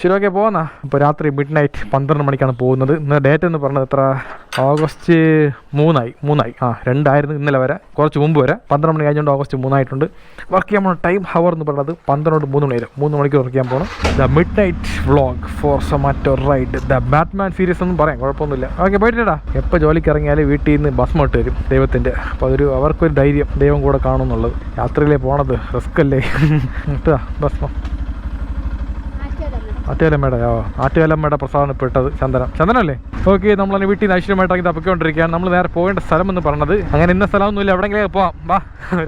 ശരി, ഓക്കെ പോകുന്ന. ഇപ്പോൾ രാത്രി മിഡ് നൈറ്റ് 12 മണിക്കാണ് പോകുന്നത്. ഇന്ന് ഡേറ്റ് എന്ന് പറഞ്ഞത് എത്ര? ഓഗസ്റ്റ് 3 ആ 2 ഇന്നലെ വരെ, കുറച്ച് മുമ്പ് വരെ. 12 മണി കഴിഞ്ഞുകൊണ്ട് ഓഗസ്റ്റ് 3 ആയിട്ടുണ്ട്. വർക്ക് ചെയ്യാൻ പോകണം. ടൈം ഹവർ എന്ന് പറയുന്നത് 12 to 3 മണി വരെ, 3 മണിക്കൂർ വർക്ക് ചെയ്യാൻ പോകണം. The midnight vlog for Zomato ride, the Batman series ഒന്നും പറയാം, കുഴപ്പമൊന്നുമില്ല. ഓക്കെ, പോയിട്ടാ. എപ്പോൾ ജോലിക്ക് ഇറങ്ങിയാൽ വീട്ടിൽ നിന്ന് ഭസ്മം ഇട്ട് തരും ദൈവത്തിൻ്റെ. അപ്പോൾ അവർക്കൊരു ധൈര്യം, ദൈവം കൂടെ കാണുമെന്നുള്ളത്. യാത്രയിലേ പോണത് റിസ്ക് അല്ലേ. ഇട്ടാ ഭസ്മം. ആറ്റുകാലമ്മയുടെ പ്രസാദം പെട്ടത് ചന്ദനല്ലേ. ഓക്കെ, നമ്മളതിന് വീട്ടിൽ നിന്ന് ഐശ്വര്യമായിട്ട് തപ്പിക്കൊണ്ടിരിക്കുകയാണ്. നമ്മൾ നേരെ പോകേണ്ട സ്ഥലം എന്ന് പറഞ്ഞത് അങ്ങനെ ഇന്ന സ്ഥലമൊന്നുമില്ല, എവിടെയെങ്കിലും പോവാം. വാ,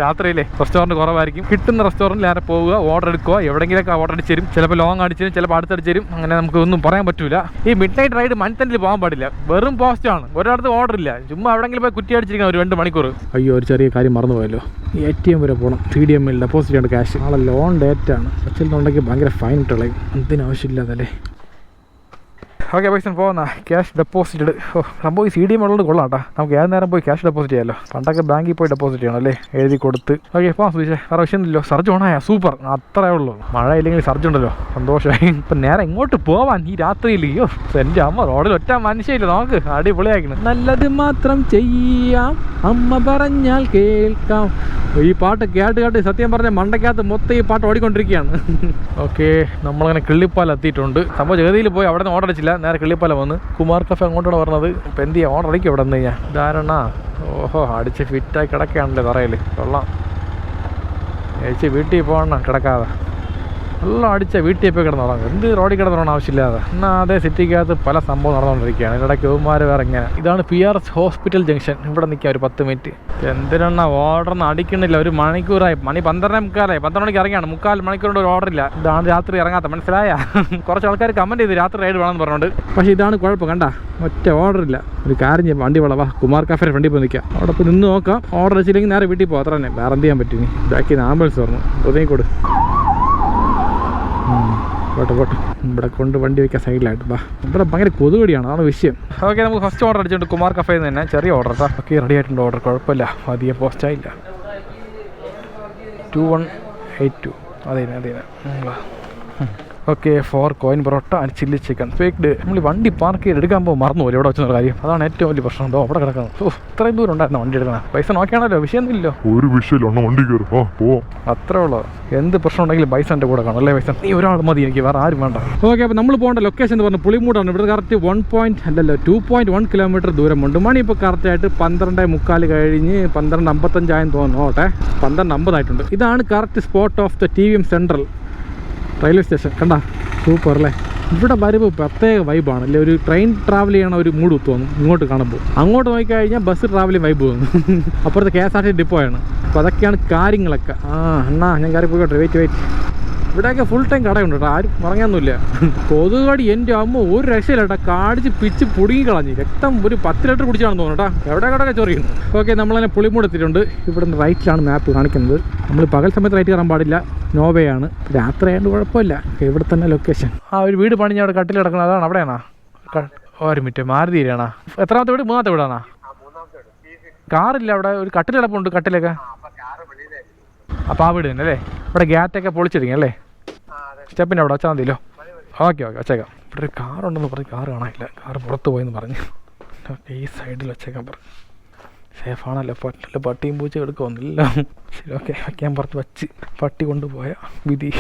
രാത്രിയിലെ റെസ്റ്റോറൻറ്റ് കുറവായിരിക്കും. കിട്ടുന്ന റെസ്റ്റോറൻറ്റിൽ നേരെ പോവുക, ഓർഡർ എടുക്കുക. എവിടെയെങ്കിലൊക്കെ ഓർഡർ അടിച്ചു തരും, ചിലപ്പോൾ ലോങ് അടിച്ചു തരും, ചിലപ്പോൾ അടുത്തടിച്ചു തരും. അങ്ങനെ നമുക്ക് ഒന്നും പറയാൻ പറ്റില്ല. ഈ മിഡ് നൈറ്റ് റൈഡ് മൺതണ്ടിൽ പോകാൻ പാടില്ല, വെറും പോസ്റ്റാണ്, ഒരിടത്ത് ഓർഡർ ഇല്ല. ചുമ്മാ എവിടെയെങ്കിലും പോയി കുറ്റി അടിച്ചിരിക്കണം ഒരു 2 മണിക്കൂർ. അയ്യോ, ഒരു ചെറിയ കാര്യം മറന്നുപോയല്ലോ. ATM വരെ പോകണം, CDMൽ ഡെപ്പോസിറ്റ് ചെയ്യേണ്ട ക്യാഷ്. നാളെ ലോൺ ഡേറ്റാണ്. വെച്ചിട്ടുണ്ടെങ്കിൽ ഭയങ്കര ഫൈൻ ഇട്ടുള്ളത്, എന്തിനാവശ്യമില്ലാതല്ലേ. ഓക്കെ, പൈസ പോകുന്ന ക്യാഷ് ഡെപ്പോസിറ്റ്. സംഭവം ഈ CDM ഉള്ളത് കൊള്ളാം കേട്ടോ. നമുക്ക് ഏത് നേരം പോയി ക്യാഷ് ഡെപ്പോസിറ്റ് ചെയ്യാമല്ലോ. പണ്ടൊക്കെ ബാങ്കിൽ പോയി ഡെപ്പോസിറ്റ് ചെയ്യണം അല്ലേ, എഴുതി കൊടുത്ത്. ഓക്കെ, പോകാം സുധീഷേ. വേറെ വിഷയമൊന്നുമില്ലോ. സർജ് ഓണായാ സൂപ്പർ, അത്രേ ഉള്ളൂ. മഴ ഇല്ലെങ്കിൽ സർജ് ഉണ്ടല്ലോ, സന്തോഷമായി. ഇപ്പം നേരെ ഇങ്ങോട്ട് പോവാൻ ഈ രാത്രിയിൽ. അയ്യോ എൻ്റെ അമ്മ, റോഡിൽ ഒറ്റ മനുഷ്യയില്ല. നമുക്ക് അടിപൊളിയാക്കണം. നല്ലത് മാത്രം ചെയ്യാം, അമ്മ പറഞ്ഞാൽ കേൾക്കാം. ഈ പാട്ട് കേട്ട് സത്യം പറഞ്ഞ മണ്ടക്കകത്ത് മൊത്തം ഈ പാട്ട് ഓടിക്കൊണ്ടിരിക്കുകയാണ്. ഓക്കെ, നമ്മളങ്ങനെ കിള്ളിപ്പാലം എത്തിയിട്ടുണ്ട്. സംഭവം ജഗതിയിൽ പോയി അവിടെ നിന്ന് ഓർഡർ അടിച്ചില്ല, നേരെ കിള്ളിപ്പാലം വന്ന് കുമാർ കഫേ അങ്ങോട്ടാണ് പറഞ്ഞത്. ഇപ്പം എന്ത് ചെയ്യാം, ഓർഡർ അടിക്കും ഇവിടെ നിന്ന് ഞാൻ. ധാരണ ഓഹോ, അടിച്ച് ഫിറ്റായി കിടക്കുകയാണല്ലേ തറയിൽ. കൊള്ളാം. കഴിച്ച് വീട്ടിൽ പോകണം കിടക്കാതെ. എല്ലാം അടിച്ച വീട്ടിൽ പോയി കിടന്നുറങ്ങും. എന്ത് റോഡിൽ കിടന്നുറങ്ങണം ആവശ്യമില്ലാതെ. എന്നാൽ അതേ സിറ്റിക്കകത്ത് പല സംഭവം നടന്നുകൊണ്ടിരിക്കുകയാണ്. ഇതിനിടയ്ക്ക് യവന്മാർ വേറെ ഇങ്ങനെ. ഇതാണ് PRS ഹോസ്പിറ്റൽ ജംഗ്ഷൻ. ഇവിടെ നിൽക്കാം ഒരു 10 മിനിറ്റ്. എന്തിനാ ഓർഡറൊന്നും അടിക്കണില്ല, ഒരു മണിക്കൂറായി. മണി 12:45, 12 മണിക്ക് ഇറങ്ങിയാണ്. 3/4 മണിക്കൂറിൻ്റെ ഒരു ഓർഡർ ഇല്ല. ഇതാണ് രാത്രി ഇറങ്ങാത്ത, മനസ്സിലായ? കുറച്ച് ആൾക്കാർ കമൻറ്റ് ചെയ്ത് രാത്രി റൈഡ് വേണമെന്ന് പറഞ്ഞുകൊണ്ട്. പക്ഷേ ഇതാണ് കുഴപ്പം, കണ്ട ഒറ്റ ഓർഡർ ഇല്ല. ഒരു കാര്യം ചെയ്യാം, വണ്ടി വളവാ കുമാർ കഫേ ഫ്രണ്ടിൽ പോയി നിൽക്കാം. അവിടെ പോയി നിന്ന് നോക്കാം. ഓർഡർ വെച്ചില്ലെങ്കിൽ നേരെ വീട്ടിൽ പോകാം, അത്ര തന്നെ. വേറെ എന്ത് ചെയ്യാൻ പറ്റും? ബാക്കിൽ നിന്ന് ആംബുലൻസ് പറഞ്ഞു, ഒതുങ്ങിക്കൊടു. പോട്ടെ, ഇവിടെ കൊണ്ട് വണ്ടി വയ്ക്കാൻ സൈഡിലായിട്ട്. ബാ, ഇവിടെ ഭയങ്കര കൊതുകടിയാണ്, അതാണ് വിഷയം. ഓക്കെ, നമുക്ക് ഫസ്റ്റ് ഓർഡർ അടിച്ചിട്ടുണ്ട് കുമാർ കഫേയിൽ നിന്ന് തന്നെ. ചെറിയ ഓർഡർ കേട്ടോ. ഓക്കെ, റെഡി ആയിട്ടുണ്ട് ഓർഡർ, കുഴപ്പമില്ല. അധികം പോസ്റ്റായില്ല. 2182. അതെ. Okay, 4 coin porotta and chilli chicken packed. നമ്മൾ വണ്ടി പാർക്ക് ചെയ്ത് എടുക്കാൻ പോകുമ്പോൾ മറന്നു പോലെ ഇവിടെ വെച്ചൊരു കാര്യം. അതാണ് ഏറ്റവും വലിയ പ്രശ്നം. എന്തോ അവിടെ കിടക്കണം. ഇത്രയും ദൂരം ഉണ്ടായിരുന്നു വണ്ടി എടുക്കണം. പൈസ നോക്കിയാണല്ലോ, വിഷയമൊന്നുമില്ലോ. ഒരു വിഷയമില്ല, വണ്ടി കയറും പോവാം, അത്രേ ഉള്ളൂ. എന്ത് പ്രശ്നം ഉണ്ടെങ്കിലും പൈസ എൻ്റെ കൂടെ കാണും അല്ലേ പൈസ. നീ ഒരാൾ മതി, എനിക്ക് വേറെ ആരും വേണ്ട. ഓക്കെ, അപ്പോൾ നമ്മൾ പോകേണ്ട ലൊക്കേഷൻ എന്ന് പറഞ്ഞാൽ പുളിമൂടാണ്. ഇവിടെ കറക്റ്റ് 2.1 കിലോമീറ്റർ ദൂരമുണ്ട്. മണി ഇപ്പോൾ കറക്റ്റായിട്ട് 12:45 കഴിഞ്ഞ് 12:55 ആയെന്ന് തോന്നുന്നു. 12:50 ആയിട്ടുണ്ട്. ഇതാണ് correct spot of the TVM central railway station. കണ്ട സൂപ്പർ അല്ലേ. ഇവിടെ വരുമ്പോൾ പ്രത്യേക വൈബാണ് അല്ലേ. ഒരു ട്രെയിൻ ട്രാവൽ ചെയ്യണ ഒരു മൂഡ് തോന്നും ഇങ്ങോട്ട് കാണുമ്പോൾ. അങ്ങോട്ട് നോക്കിക്കഴിഞ്ഞാൽ ബസ് ട്രാവലിംഗ് വൈബ് തോന്നും. അപ്പുറത്തെ KSRTC ഡിപ്പോ ആണ്. അപ്പോൾ അതൊക്കെയാണ് കാര്യങ്ങളൊക്കെ. എന്നാ ഞാൻ കയറി പോയിക്കോട്ടെ. വെയിറ്റ്. ഇവിടെയൊക്കെ ഫുൾ ടൈം കടയുണ്ട് കേട്ടോ, ആരും ഇറങ്ങാനൊന്നുമില്ല. കൊതുകടി എൻ്റെ അമ്മ ഒരു രക്ഷയില്ല കേട്ടോ. കാടിച്ച് പിച്ച് പൊടുങ്ങി കളഞ്ഞ് രക്തം ഒരു 10 ലിറ്റർ കുടിച്ചാണെന്ന് തോന്നുന്നു കേട്ടോ. എവിടെ കടയൊക്കെ ചൊറിയുന്നു. ഓക്കെ, നമ്മളതിനെ പുളിമൂട് എത്തിയിട്ടുണ്ട്. ഇവിടെ നിന്ന് റൈറ്റിലാണ് മാപ്പ് കാണിക്കുന്നത്. നമ്മൾ പകൽ സമയത്ത് റൈറ്റ് കയറാൻ പാടില്ല, നോവയാണ്. രാത്രി ആയതുകൊണ്ട് കുഴപ്പമില്ല. ഇവിടെ തന്നെ ലൊക്കേഷൻ. ഒരു വീട് പണിഞ്ഞ അവിടെ കട്ടിൽ കിടക്കുന്നത്, അതാണ് അവിടെയാണോ? ഒരു മിനിറ്റ്, മാരുതിയിലാണോ? എത്രാമത്തെ വീട്? 3ാമത്തെ വീടാണോ? കാറില്ല അവിടെ, ഒരു കട്ടിൽ കിടപ്പുണ്ട്. കട്ടിലൊക്കെ അപ്പോൾ ആ വീട് തന്നെ അല്ലേ. ഇവിടെ ഗാറ്റൊക്കെ പൊളിച്ചിരിക്കും അല്ലേ. സ്റ്റെപ്പിൻ്റെ അവിടെ വെച്ചാൽ മതിയല്ലോ. ഓക്കെ വെച്ചേക്കാം. ഇവിടെ ഒരു കാറുണ്ടെന്ന് പറഞ്ഞ് കാറ് കാണാനില്ല, കാറ് പുറത്ത് പോയെന്ന് പറഞ്ഞു. ഈ സൈഡിൽ വെച്ചേക്കാൻ പറഞ്ഞു. സേഫാണല്ലോ, പട്ടിയും പൂച്ച എടുക്കുമെന്നില്ല. ശരി, ഓക്കെ, വയ്ക്കാൻ പുറത്ത് വെച്ച്. പട്ടി കൊണ്ടുപോയ വിധി.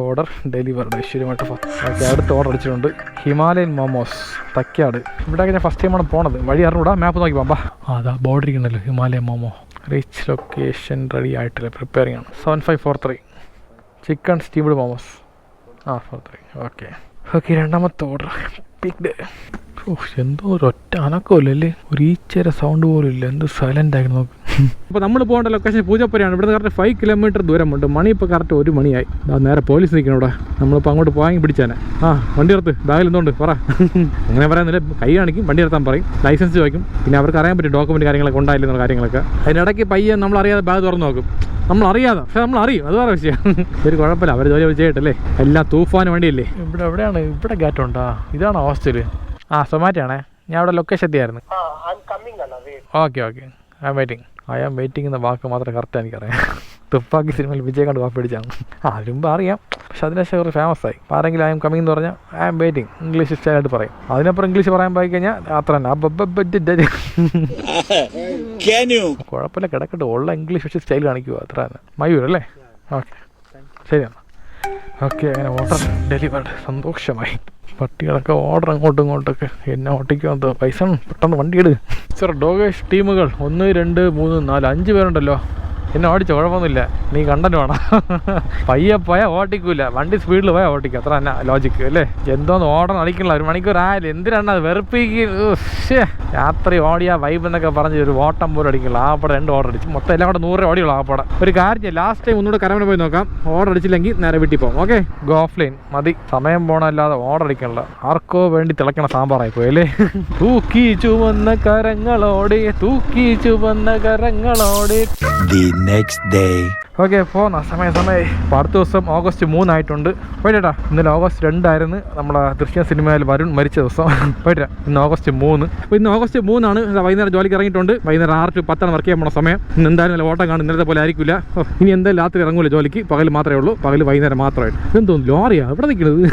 ഓർഡർ ഡെലിവർഡ് ഐശ്വര്യമായിട്ട്. ഓക്കെ, അടുത്ത് ഓർഡർ അടിച്ചിട്ടുണ്ട്. ഹിമാലയൻ മോമോസ് തക്കാട്. ഇവിടെയൊക്കെ ഞാൻ ഫസ്റ്റ് ടൈമാണ് പോണത്. വഴി അറിഞ്ഞൂടാ, മാപ്പ് നോക്കി പോകാം. അതാ ബോർഡർ ഇരിക്കണല്ലോ Himalayan momo. Reach location ready ആയിട്ടില്ല, പ്രിപ്പയറിംഗ് ആണ്. 7543 ചിക്കൻ സ്റ്റീംഡ് മോമോസ്. 43. ഓക്കെ, രണ്ടാമത്തെ ഓർഡർ പിക്ഡ്. എന്തോ ഒരൊറ്റ അനക്കമില്ലല്ലേ, ഒരു ഈച്ചര സൗണ്ട് പോലും ഇല്ല. എന്ത് സൈലൻ്റ് ആയിരുന്നു നോക്ക്. അപ്പോൾ നമ്മൾ പോകേണ്ട ലൊക്കേഷൻ പൂജപ്പുരയാണ്. ഇവിടെ കറക്റ്റ് 5 കിലോമീറ്റർ ദൂരമുണ്ട്. മണി ഇപ്പോൾ കറക്റ്റ് 1 മണിയായി. നേരെ പോലീസ് നിൽക്കണം ഇവിടെ. നമ്മളിപ്പോൾ അങ്ങോട്ട് പോകാൻ പിടിച്ചാനെ. വണ്ടി എടുത്ത് ബാഗിൽ എന്തുകൊണ്ട് പറ. അങ്ങനെ പറയാന്നില്ല, കൈ കാണിക്കും, വണ്ടി എടുത്താൻ പറയും, ലൈസൻസ് ചോദിക്കും. പിന്നെ അവർക്ക് അറിയാൻ പറ്റും ഡോക്യുമെൻറ്റ് കാര്യങ്ങളൊക്കെ ഉണ്ടായില്ലെന്നുള്ള കാര്യങ്ങളൊക്കെ. അതിനിടയ്ക്ക് പയ്യെ നമ്മളറിയാതെ ബാഗ് തുറന്ന് നോക്കും. നമ്മളറിയാതെ, പക്ഷെ നമ്മളറിയും, അത് വേറെ വിഷയം. ഒരു കുഴപ്പമില്ല, അവർ ജോലി ചെയ്തിട്ടല്ലേ. എല്ലാം തൂഫാന് വേണ്ടിയല്ലേ. എവിടെയാണ്? ഇവിടെ ഗാറ്റുണ്ടോ? ഇതാണോ ഹോസ്റ്റല്? സൊമാറ്റോ ആണേ. ഞാൻ അവിടെ ലൊക്കേഷൻ എത്തിയായിരുന്നു. Okay, I am waiting. I am waiting എന്ന വാക്ക് മാത്രമേ കറക്റ്റ് എനിക്കറിയാം. തുപ്പാക്കി സിനിമയിൽ വിജയകാന്ത് വാക്ക് പിടിച്ചാണ്. അതിനുമ്പ് അറിയാം, പക്ഷെ അതിനുശേഷം ഒരു ഫേമസ് ആയി. ആരെങ്കിലും ഐ എം കമ്മിങ് എന്ന് പറഞ്ഞാൽ ഐ ആം വെയിറ്റിംഗ് ഇംഗ്ലീഷ് സ്റ്റൈലായിട്ട് പറയും. അതിനപ്പുറം ഇംഗ്ലീഷ് പറയാൻ പോയി കഴിഞ്ഞാൽ അത്ര തന്നെ കുഴപ്പമില്ല, കിടക്കട്ടെ. ഉള്ള ഇംഗ്ലീഷ് വെച്ച് സ്റ്റൈൽ കാണിക്കുക, അത്ര തന്നെ. മയൂർ അല്ലേ? ഓക്കെ, ശരിയാണ്. ഓക്കെ, അങ്ങനെ ഓർഡർ ഡെലിവേർഡ്. സന്തോഷമായി. പട്ടികളൊക്കെ ഓർഡർ അങ്ങോട്ടും ഇങ്ങോട്ടൊക്കെ എന്നെ ഓട്ടിക്കുമെന്തോ. പൈസ പെട്ടെന്ന് വണ്ടി എടു. സർ, ഡോഗേഷ് ടീമുകൾ 1 2 3 4 5 പേരുണ്ടല്ലോ. എന്നെ ഓടിച്ചോ, കുഴപ്പമൊന്നുമില്ല. നീ കണ്ടന്റ് വേണം. പയ്യെ പോയാൽ ഓട്ടിക്കൂല, വണ്ടി സ്പീഡിൽ പോയാൽ ഓട്ടിക്കും. അത്ര തന്നെ ലോജിക്ക് അല്ലേ? എന്തോന്ന് ഓർഡർ അടിക്കണില്ല, 1 മണിക്കൂർ ആയാലും എന്തിനാണ് അത് വെറുപ്പിക്കുക. രാത്രി ഓടിയാ വൈബ് എന്നൊക്കെ പറഞ്ഞ് ഒരു ഓട്ടം പോലും അടിക്കില്ല. ആപ്പടെ 2 ഓർഡർ അടിച്ചു, മൊത്തം എല്ലാം കൂടെ 100 രൂപ ഓടിയുള്ളൂ. ആപ്പടെ ഒരു കാര്യം, ലാസ്റ്റ് ടൈം ഒന്നുകൂടെ കരമന പോയി നോക്കാം. ഓർഡർ അടിച്ചില്ലെങ്കിൽ നേരെ വീട്ടിൽ പോകും. ഓക്കെ, ഗോ ഓഫ്ലൈൻ മതി. സമയം പോകണല്ലാതെ ഓർഡർ അടിക്കണില്ല. ആർക്കോ വേണ്ടി തിളക്കണ സാമ്പാറായി പോയി അല്ലേ? തൂക്കി ചുവന്ന കരങ്ങളോടെ, തൂക്കി ചുവന്ന കരങ്ങളോടെ. Next day. ഓക്കെ, പോന്നാ സമയം. അടുത്ത ദിവസം ഓഗസ്റ്റ് 3 ആയിട്ടുണ്ട്. പോയിട്ടാ, ഇന്നലെ ഓഗസ്റ്റ് 2 ആയിരുന്നു നമ്മുടെ ദൃശ്യം സിനിമയിൽ വരുൺ മരിച്ച ദിവസം. പോയിട്ടാ, ഇന്ന് ഓഗസ്റ്റ് 3. അപ്പോൾ ഇന്ന് ഓഗസ്റ്റ് 3 ആണ്. വൈകുന്നേരം ജോലിക്ക് ഇറങ്ങിയിട്ടുണ്ട്. വൈകുന്നേരം 6 to 10 വർക്ക് ചെയ്യാൻ പോണ സമയം. ഇന്ന് എന്തായാലും നല്ല ഓട്ടം കാണും, ഇന്നലത്തെ പോലെ ആയിരിക്കില്ല. ഇനി എന്തായാലും രാത്രി ഇറങ്ങൂല ജോലിക്ക്, പകൽ മാത്രമേ ഉള്ളൂ. പകൽ വൈകുന്നേരം മാത്രമായിട്ട്. എന്തോന്നു ലോറിയാ ഇവിടെ നിൽക്കുന്നത്.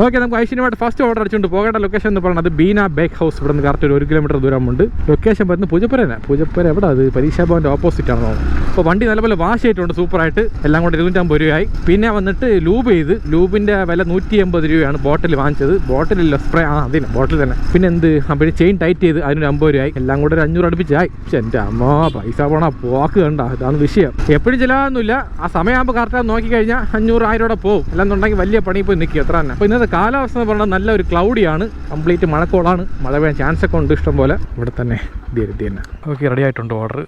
ഓക്കെ, നമുക്ക് ഐശ്വര്യമായിട്ട് ഫസ്റ്റ് ഓർഡർ അടിച്ചുകൊണ്ട് പോകേണ്ട ലൊക്കേഷൻ എന്ന് പറയുന്നത് ബീന ബേക്ക് ഹൗസ്. ഇവിടെ നിന്ന് കറക്റ്റ് ഒരു 1 കിലോമീറ്റർ ദൂരമുണ്ട്. ലൊക്കേഷൻ വരുന്നത് പൂജപ്പുര തന്നെ. പൂജപ്പുര എവിടെ? അത് പരീക്ഷാ ഭവൻ്റെ ഓപ്പോസിറ്റ് ആണ് തോന്നുന്നത്. അപ്പോൾ വണ്ടി നല്ലപോലെ വാഷ് ചെയ്തിട്ടുണ്ട്, സൂപ്പറായിട്ട്. എല്ലാം കൂടെ 250 രൂപയായി. പിന്നെ വന്നിട്ട് ലൂബ് ചെയ്ത്, ലൂബിൻ്റെ വില 180 രൂപയാണ്. ബോട്ടിൽ വാങ്ങിച്ചത്, ബോട്ടിലില്ല സ്പ്രേ. അതില്ല, ബോട്ടിൽ തന്നെ. പിന്നെ എന്ത്, പിന്നെ ചെയിൻ ടൈറ്റ് ചെയ്ത് അതിന് 50 രൂപയായി. എല്ലാം കൂടെ ഒരു 500 അടുപ്പിച്ചായി. പക്ഷെ എൻ്റെ അമ്മ പൈസ പോണ പോക്ക് കണ്ട, ഇതാണ് വിഷയം. എപ്പോഴും ചിലവൊന്നുമില്ല, ആ സമയമാകുമ്പോൾ കറക്റ്റാಗಿ നോക്കിക്കഴിഞ്ഞാൽ 500 1000 രൂപ പോകും. അല്ലാന്നുണ്ടെങ്കിൽ വലിയ പണി പോയി നിൽക്കുക, അത്ര തന്നെ. അപ്പോൾ ഇന്നത്തെ കാലാവസ്ഥ എന്ന് പറഞ്ഞാൽ നല്ല ഒരു ക്ലൗഡിയാണ്, കംപ്ലീറ്റ് മഴക്കോളാണ്. മഴ പെയ്യാൻ ചാൻസ് ഒക്കെ ഉണ്ട് ഇഷ്ടം പോലെ. ഇവിടെ തന്നെ തന്നെ. ഓക്കെ, റെഡി ആയിട്ടുണ്ട് ഓർഡർ.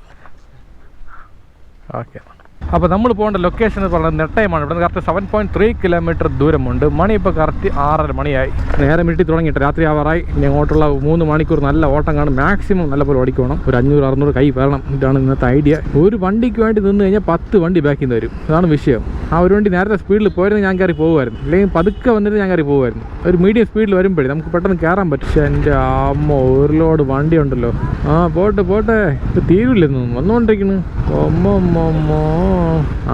ഓക്കെ, അപ്പോൾ നമ്മൾ പോകേണ്ട ലൊക്കേഷൻ എന്ന് പറയുന്നത് നെട്ടയമാണ്. ഇവിടെ നിന്ന് കറക്റ്റ് 7.3 കിലോമീറ്റർ ദൂരമുണ്ട്. മണി ഇപ്പോൾ കറക്റ്റ് 6:30 മണിയായി. നേരെ മിനിറ്റ് തുടങ്ങിയിട്ട് രാത്രി ആവാറായി. ഇനി അങ്ങോട്ടുള്ള 3 മണിക്കൂർ നല്ല ഓട്ടം കാണും. മാക്സിമം നല്ലപോലെ ഓടിക്കണം. ഒരു 500-600 കൈ വരണം. ഇതാണ് ഇന്നത്തെ ഐഡിയ. ഒരു വണ്ടിക്ക് വേണ്ടി നിന്ന് കഴിഞ്ഞാൽ 10 വണ്ടി ബാക്കിൽ നിന്ന് വരും. അതാണ് വിഷയം. ആ ഒരു വണ്ടി നേരത്തെ സ്പീഡിൽ പോയിരുന്നു ഞാൻ കയറി പോകുമായിരുന്നു, അല്ലെങ്കിൽ പതുക്കെ വന്നിട്ട് ഞാൻ കയറി പോകുമായിരുന്നു. ഒരു മീഡിയം സ്പീഡിൽ വരുമ്പോഴേ നമുക്ക് പെട്ടെന്ന് കയറാൻ പറ്റും. പക്ഷേ എൻ്റെ അമ്മ, ഒരു ലോഡ് വണ്ടി ഉണ്ടല്ലോ. പോട്ടെ തീരില്ലെന്നു വന്നുകൊണ്ടിരിക്കുന്നു.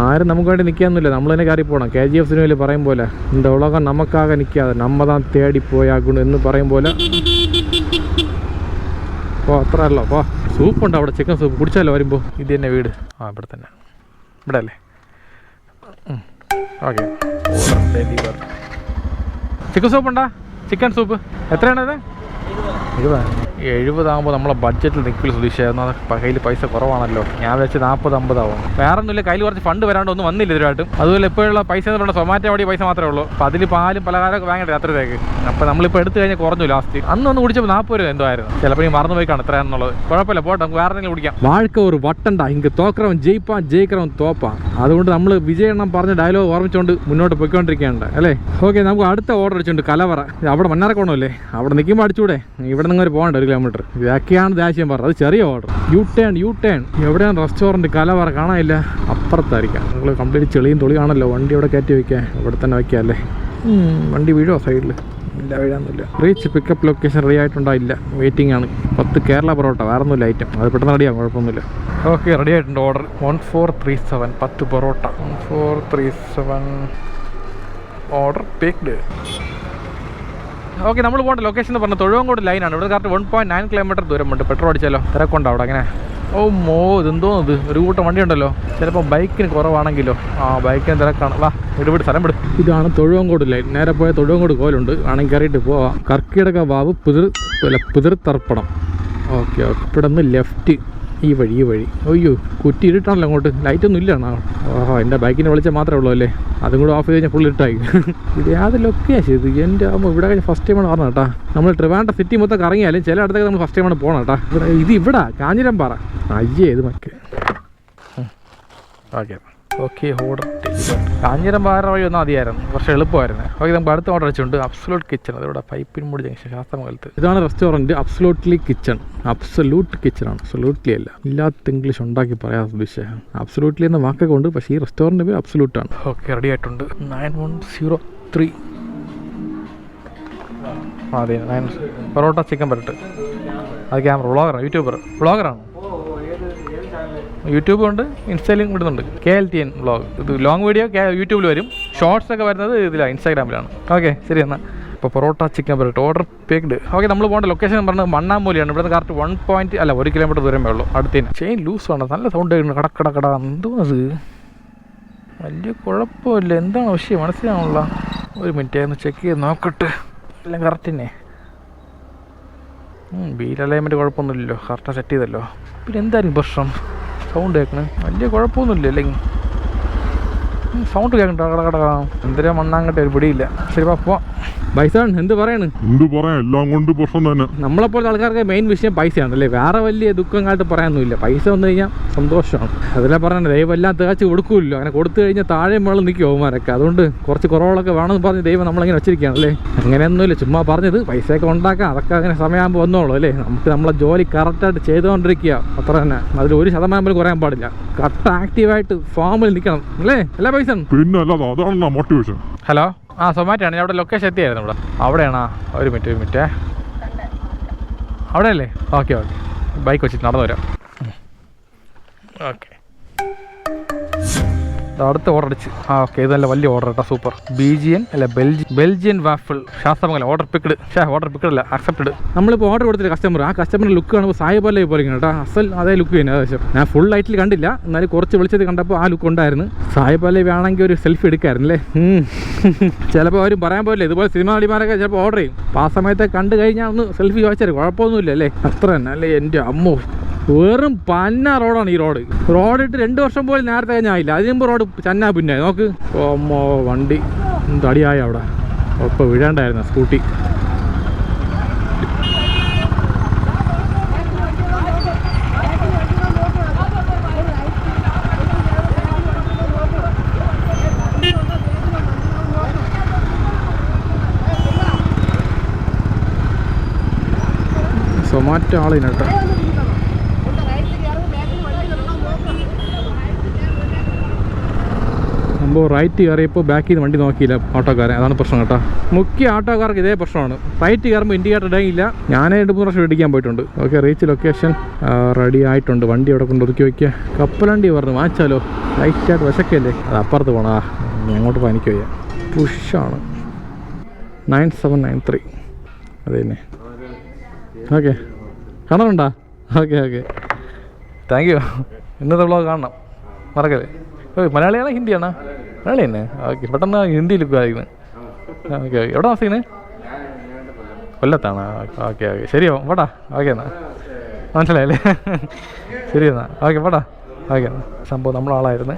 ആരും നമുക്ക് വേണ്ടി നിൽക്കാന്നില്ല, നമ്മൾ തന്നെ കയറി പോകണം. KGF സിനിമയിൽ പറയും പോലെ, இந்த ഉലകം നമുക്കാകെ നിൽക്കാതെ നമ്മ താൻ തേടിപ്പോയാകുന്നു എന്ന് പറയും പോലെ. അത്ര അല്ലോ. സൂപ്പുണ്ട് അവിടെ, ചിക്കൻ സൂപ്പ്. കുടിച്ചാലോ വരുമ്പോൾ? ഇത് തന്നെ വീട്. ഇവിടെ തന്നെ, ഇവിടെ അല്ലേ? ഓക്കെ, ചിക്കൻ സൂപ്പ് ഉണ്ടാ? ചിക്കൻ സൂപ്പ് എത്രയാണത്? 70 ആകുമ്പോൾ നമ്മളെ ബഡ്ജറ്റിൽ നിൽക്കില്ല സുധീഷായിരുന്നു. കയ്യിൽ പൈസ കുറവാണല്ലോ. ഞാൻ വെച്ച് 40-50 ആവും. വേറെ ഒന്നുമില്ല, കയ്യിൽ കുറച്ച് ഫണ്ട് വരാണ്ട് ഒന്നും വന്നില്ല ഇതിലായിട്ടും. അതുപോലെ ഇപ്പോഴുള്ള പൈസ എന്ന് പറഞ്ഞാൽ സൊമാറ്റോ വഴി പൈസ മാത്രമേ ഉള്ളൂ. അപ്പോൾ അതിൽ പാലും പലഹാരമൊക്കെ വാങ്ങേണ്ടത് രാത്രിയിലേക്ക്. അപ്പോൾ നമ്മളിപ്പോൾ എടുത്തു കഴിഞ്ഞാൽ കുറഞ്ഞു. ലാസ്റ്റ് അന്ന് കുടിച്ചപ്പോൾ 40 രൂപ എന്തോ ആയിരുന്നു. ചിലപ്പോൾ ഈ മറന്നു പോയി കാണും എത്രയാണെന്നുള്ളത്. കുഴപ്പമില്ല, പോട്ടെ, നമുക്ക് വേറെ എന്തെങ്കിലും കുടിക്കാം. വാഴക്ക ഒരു വട്ടണ്ട, ഇങ്ങ് തോക്കറവൻ ജയിപ്പാൻ ജയിക്കറവൻ തോപ്പാൻ. അതുകൊണ്ട് നമ്മൾ വിജയണ്ണം പറഞ്ഞ ഡയലോഗ് ഓർമ്മിച്ചുകൊണ്ട് മുന്നോട്ട് പോയിക്കൊണ്ടിരിക്കുകയാണ് അല്ലേ? ഓക്കെ, നമുക്ക് അടുത്ത ഓർഡർ അടിച്ചുകൊണ്ട് കലവറ. അവിടെ മണ്ണാർക്കോണമല്ലേ, അവിടെ നിൽക്കുമ്പോൾ അടിച്ചൂടെ? ഇവിടെ നിങ്ങൾ പോകണ്ട 1 കിലോമീറ്റർ. ഇതൊക്കെയാണ് ദേശീയം പറഞ്ഞത്. അത് ചെറിയ ഓർഡർ. യു ടേൺ എവിടെയാണ് റെസ്റ്റോറൻറ്റ്? കലവറ കാണാനില്ല, അപ്പുറത്തായിരിക്കാം. നിങ്ങൾ കംപ്ലീറ്റ് ചെളിയും തൊളിയാണല്ലോ. വണ്ടി ഇവിടെ കയറ്റി വയ്ക്കാൻ, ഇവിടെ തന്നെ വയ്ക്കാമല്ലേ? വണ്ടി വീഴോ സൈഡിൽ? ഇല്ല, വീഴാന്നില്ല. റീച്ച് പിക്കപ്പ് ലൊക്കേഷൻ റെഡി ആയിട്ടുണ്ടായില്ല, വെയിറ്റിംഗ് ആണ്. 10 കേരള പൊറോട്ട, വേറെ ഒന്നുമില്ല ഐറ്റം. അത് പെട്ടെന്ന് റെഡിയാകും, കുഴപ്പമൊന്നുമില്ല. ഓക്കെ, റെഡി ആയിട്ടുണ്ട് order. 1437 10 parotta. 1437 order packed. Okay, നമ്മൾ പോകേണ്ട ലൊക്കേഷൻ എന്ന് പറഞ്ഞാൽ തൊഴുവങ്കോട് ലൈനാണ്. ഇവിടെ കറക്റ്റ് 1.9 കിലോമീറ്റർ ദൂരമുണ്ട്. പെട്രോൾ അടിച്ചാലോ? തിരക്കുണ്ടോ അവിടെ? അങ്ങനെ ഇതെന്തോന്ന് ഇത്? ഒരു കൂട്ടം വണ്ടി ഉണ്ടല്ലോ. ചിലപ്പോൾ ബൈക്കിന് കുറവാണെങ്കിലോ? ബൈക്കിന് തിരക്കാണ്. വാ, വിട് സ്ഥലം വിട്. ഇതാണ് തൊഴുവങ്കോട് ലൈൻ. നേരെ പോയ തൊഴുവങ്കോട് കോലുണ്ട്, വേണമെങ്കിൽ കയറിയിട്ട് പോവാം. കർക്കിടക വാവ് പുതിർത്തർപ്പണം. ഓക്കെ, ഇവിടെ നിന്ന് ലെഫ്റ്റ്. ഈ വഴി. അയ്യോ, കുറ്റി ഇരുട്ടാണല്ലോ അങ്ങോട്ട്. ലൈറ്റൊന്നും ഇല്ലാണ്. എൻ്റെ ബൈക്കിനെ വിളിച്ചാൽ മാത്രമേ ഉള്ളൂ അല്ലേ? അതും കൂടെ ഓഫ് ചെയ്ത് കഴിഞ്ഞാൽ ഫുൾ ഇട്ടായി. ഇത് യാത് ലൊക്കേഷൻ ഇത്? എൻ്റെ ആകുമ്പോൾ ഇവിടെ ഫസ്റ്റ് ടൈമാണ് പറഞ്ഞത് കേട്ടോ. നമ്മൾ ട്രിവാൻഡ്രം സിറ്റി മൊത്തം കറങ്ങിയാലും ചില ഇടത്തൊക്കെ നമ്മൾ ഫസ്റ്റ് ടൈമാണ് പോകണം കേട്ടോ. ഇവിടെ കാഞ്ഞിരംപാറ. അയ്യേ, ഇത് മറ്റേ. ഓക്കെ, ഓർഡർ കാഞ്ഞിരംപാറ വഴി ഒന്നും മതിയായിരുന്നു, കുറച്ച് എളുപ്പമായിരുന്നു. ഓക്കെ, നമുക്ക് അടുത്ത ഓർഡർ വെച്ചിട്ടുണ്ട് അബ്സലൂട്ട് കിച്ചൺ. അതിവിടെ പൈപ്പിൻമൂട് ജംഗ്ഷൻ, ശാസ്ത്രമംഗലത്ത്. ഇതാണ് റെസ്റ്റോറൻറ്റ് അബ്സലൂട്ട്ലി കിച്ചൺ. അബ്സലൂട്ട് കിച്ചണാണ്, അബ്സലൂട്ട്ലി അല്ല. ഇല്ലാത്ത ഇംഗ്ലീഷ് ഉണ്ടാക്കി പറയാൻ ഉദ്ദേശിച്ചത്. അബ്സലൂട്ട്ലി എന്ന വാക്കൊക്കെ ഉണ്ട്, പക്ഷേ ഈ റെസ്റ്റോറൻറ്റ് പേര് അബ്സലൂട്ടാണ്. ഓക്കെ, റെഡി ആയിട്ടുണ്ട്. 9103. അതെ, 9 പൊറോട്ട ചിക്കൻ പരട്ട്. അത് ക്യാമറ വ്ളോഗറാണ്, യൂട്യൂബർ വ്ളോഗറാണ്. യൂട്യൂബ് ഉണ്ട്, ഇൻസ്റ്റയിലും ഇടുന്നുണ്ട്. KLTN vlog. ഇത് ലോങ് വീഡിയോ യൂട്യൂബിൽ വരും, ഷോർട്സ് ഒക്കെ വരുന്നത് ഇതിലാണ്, ഇൻസ്റ്റാഗ്രാമിലാണ്. ഓക്കെ ശരി എന്നാൽ. ഇപ്പോൾ parotta chicken parotta order packed. Okay നമ്മൾ പോകേണ്ട ലൊക്കേഷൻ പറഞ്ഞത് മണ്ണാമൂലിയാണ്. ഇവിടുന്ന് കറക്റ്റ് 1 കിലോമീറ്റർ ദൂരമേ ഉള്ളൂ അടുത്തേന്. ചെയിൻ ലൂസാണ്, നല്ല സൗണ്ട് കേൾക്കുന്നു, കട എന്തോ അത് വലിയ കുഴപ്പമില്ല. എന്താണ് വിഷയം മനസ്സിലാവുള്ള? ഒരു മിനിറ്റ് ഒന്ന് ചെക്ക് ചെയ്ത് നോക്കട്ടെ. എല്ലാം കറക്റ്റ് തന്നെ. വീൽ അലൈൻമെൻറ്റ് കുഴപ്പമൊന്നുമില്ലല്ലോ, കറക്റ്റാണ് സെറ്റ് ചെയ്തല്ലോ. പിന്നെ എന്തായാലും പ്രശ്നം? സൗണ്ട് കേൾക്കണേ വലിയ കുഴപ്പമൊന്നുമില്ല. അല്ലെങ്കിൽ സൗണ്ട് കേൾക്കണ്ട കട എന്തിനാ മണ്ണാങ്കട്ടെ ഒരു പിടിയില്ല. ശരി പോവാം. പൈസ എന്ത് പറയാണ്? എല്ലാം കൊണ്ട് പ്രശ്നം തന്നെ. നമ്മളെപ്പോലത്തെ ആൾക്കാർക്ക് മെയിൻ വിഷയം പൈസയാണല്ലേ, വേറെ വലിയ ദുഃഖങ്ങളായിട്ട് പറയാനൊന്നുമില്ല. പൈസ വന്നു കഴിഞ്ഞാൽ സന്തോഷമാണ്. അതിലെ പറഞ്ഞത് ദൈവം എല്ലാം തികച്ച് കൊടുക്കുമല്ലോ. അങ്ങനെ കൊടുത്തു കഴിഞ്ഞാൽ താഴെ മുകളിൽ നിൽക്കും അവന്മാരൊക്കെ. അതുകൊണ്ട് കുറച്ച് കുറവുകളൊക്കെ വേണമെന്ന് പറഞ്ഞ് ദൈവം നമ്മളിങ്ങനെ വെച്ചിരിക്കുകയാണല്ലേ. അങ്ങനെയൊന്നുമില്ല, ചുമ്മാ പറഞ്ഞത് പൈസയൊക്കെ ഉണ്ടാക്കാം, അതൊക്കെ അങ്ങനെ സമയമാകുമ്പോൾ വന്നോളൂ അല്ലേ. നമുക്ക് നമ്മളെ ജോലി കറക്റ്റായിട്ട് ചെയ്തുകൊണ്ടിരിക്കുക, അത്ര തന്നെ. അതിൽ 1% പോലും കുറയാൻ പാടില്ല. കറക്റ്റ് ആക്റ്റീവായിട്ട് ഫോമിൽ നിൽക്കണം അല്ലേ. അല്ല പൈസ പിന്നെ അല്ലാതെ അതാണ് മോട്ടിവേഷൻ. ഹലോ, സൊമാറ്റോ ആണ്. ഞാൻ അവിടെ ലൊക്കേഷൻ എത്തിയായിരുന്നു. ഇവിടെ അവിടെയാണോ? ഒരു മിനിറ്റ് അവിടെ അല്ലേ? ഓക്കെ ബൈക്ക് വെച്ചിട്ട് നടന്നു വരാം. ഓക്കെ അടുത്ത ഓർഡർ അടിച്ച്. ഓക്കെ ഇത് നല്ല വലിയ ഓർഡർ കേട്ടോ, super. Belgian waffle Sasthramangalam order picked. Order picked അല്ല, അക്സെപ്റ്റഡ്. നമ്മളിപ്പോൾ ഓർഡർ കൊടുത്തിട്ട് കസ്റ്റമർ, ആ കസ്റ്റമറിൻ്റെ ലുക്ക് കാണുമ്പോൾ സായിബല്ലേ പോലെ കേട്ടോ, അസൽ അതേ ലുക്ക് തന്നെ. ഏകദേശം ഞാൻ ഫുൾ ലൈറ്റിൽ കണ്ടില്ല, എന്നാലും കുറച്ച് വെളിച്ചത്തിൽ കണ്ടപ്പോൾ ആ ലുക്ക് ഉണ്ടായിരുന്നു. സായിബല്ലേ വേണമെങ്കിൽ ഒരു സെൽഫി എടുക്കായിരുന്നല്ലേ. ചിലപ്പോൾ അവരും പറയാൻ പോയില്ലേ, ഇതുപോലെ സിനിമ നടിമാരൊക്കെ ചിലപ്പോൾ ഓർഡർ ചെയ്യും. അപ്പോൾ ആ സമയത്ത് കണ്ടു കഴിഞ്ഞാൽ ഒന്ന് സെൽഫി ചോദിച്ചാൽ കുഴപ്പമൊന്നുമില്ല അല്ലേ. അത്ര തന്നെ അല്ലേ. എൻ്റെ അമ്മോ, വെറും പന്ന റോഡാണ് ഈ റോഡിട്ട് 2 വർഷം പോലും നേരത്തെ കഴിഞ്ഞായില്ല. അതിന് മുമ്പ് റോഡ് ചന്നാ പിന്നെ നോക്ക്. അമ്മോ വണ്ടി തടിയായ അവിടെ ഒപ്പം വീഴാണ്ടായിരുന്നു സ്കൂട്ടി. സൊമാറ്റോ ആളിനട്ടോ. സംഭവം റൈറ്റ് കയറിയപ്പോൾ ബാക്കിൽ നിന്ന് വണ്ടി നോക്കിയില്ല ഓട്ടോക്കാരൻ, അതാണ് പ്രശ്നം കേട്ടോ. മുഖ്യ ഓട്ടോക്കാർക്ക് ഇതേ പ്രശ്നമാണ്. റൈറ്റ് കയറുമ്പോൾ ഇൻഡിക്കേറ്റർ ഇടയില്ല. ഞാൻ 2-3 പ്രാവശ്യം ഇടിക്കാൻ പോയിട്ടുണ്ട്. ഓക്കെ റീച്ച് ലൊക്കേഷൻ റെഡി ആയിട്ടുണ്ട്. വണ്ടി അവിടെ കൊണ്ട് ഒതുക്കി വയ്ക്കുക. കപ്പലണ്ടി പറഞ്ഞു വാങ്ങിച്ചാലോ, ലൈറ്റായിട്ട് വിശക്കല്ലേ. അത് അപ്പുറത്ത് പോകണം. അങ്ങോട്ട് പനിക്ക് വയ്യ. പുഷാണ് 9793. അത് തന്നെ. ഓക്കെ കാണാറുണ്ടോ? Okay thank you. ഇന്നത്തെ വ്ളോഗ് കാണണം മറക്കല്ലേ. മലയാളിയാണോ ഹിന്ദിയാണോ? മലയാളി തന്നെ. ഓക്കെ പെട്ടെന്ന് ഹിന്ദിയിൽ ഓക്കെ എവിടെ താമസിക്കുന്നത്? കൊല്ലത്താണ്. ഓക്കെ ശരിയോ പോടാ. ഓക്കെ എന്നാ മനസ്സിലായല്ലേ. ശരി എന്നാ ഓക്കെ പോടാ. ഓക്കെ എന്നാ. സംഭവം നമ്മളാളായിരുന്നു.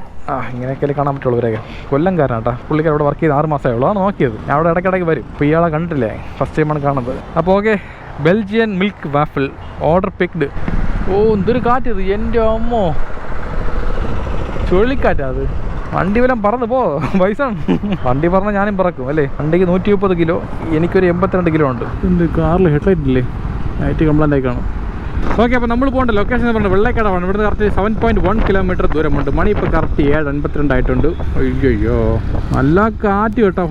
ഇങ്ങനെയൊക്കെ കാണാൻ പറ്റുള്ളൂ. ഇവരൊക്കെ കൊല്ലംകാരനാട്ടാ. പുള്ളിക്കാർ അവിടെ വർക്ക് ചെയ്ത് 6 മാസമേ ഉള്ളൂ. ആണ് നോക്കിയത്. ഞാൻ അവിടെ ഇടയ്ക്കിടയ്ക്ക് വരും. ഇപ്പോൾ ഇയാളെ കണ്ടിട്ടില്ലേ, ഫസ്റ്റ് ടൈമാണ് കാണുന്നത്. അപ്പോൾ okay Belgian milk waffle order picked. എന്തൊരു കാറ്റത് എൻ്റെ അമ്മോ, ചുഴലിക്കാറ്റാ അത്. വണ്ടി വല്ലതും പറന്ന് പോ പൈസ. വണ്ടി പറഞ്ഞാൽ ഞാനും പറക്കും അല്ലേ. വണ്ടിക്ക് 130 കിലോ, എനിക്കൊരു 82 കിലോ ഉണ്ട്. എന്ത് കാറിൽ ഹെഡ്ലൈറ്റ് ഇല്ലേ, ലൈറ്റ് കംപ്ലൈൻ്റ് ആയി കാണും. ഓക്കെ അപ്പോൾ നമ്മൾ പോകേണ്ട ലൊക്കേഷൻ എന്ന് പറഞ്ഞാൽ വെള്ളക്കടവാണ്. ഇവിടുന്ന് കറക്റ്റ് 7.1 കിലോമീറ്റർ ദൂരമുണ്ട്. മണി ഇപ്പോൾ കറക്റ്റ് 7:52 ആയിട്ടുണ്ട്. അയ്യോ നല്ല കാറ്റ് കേട്ടോ.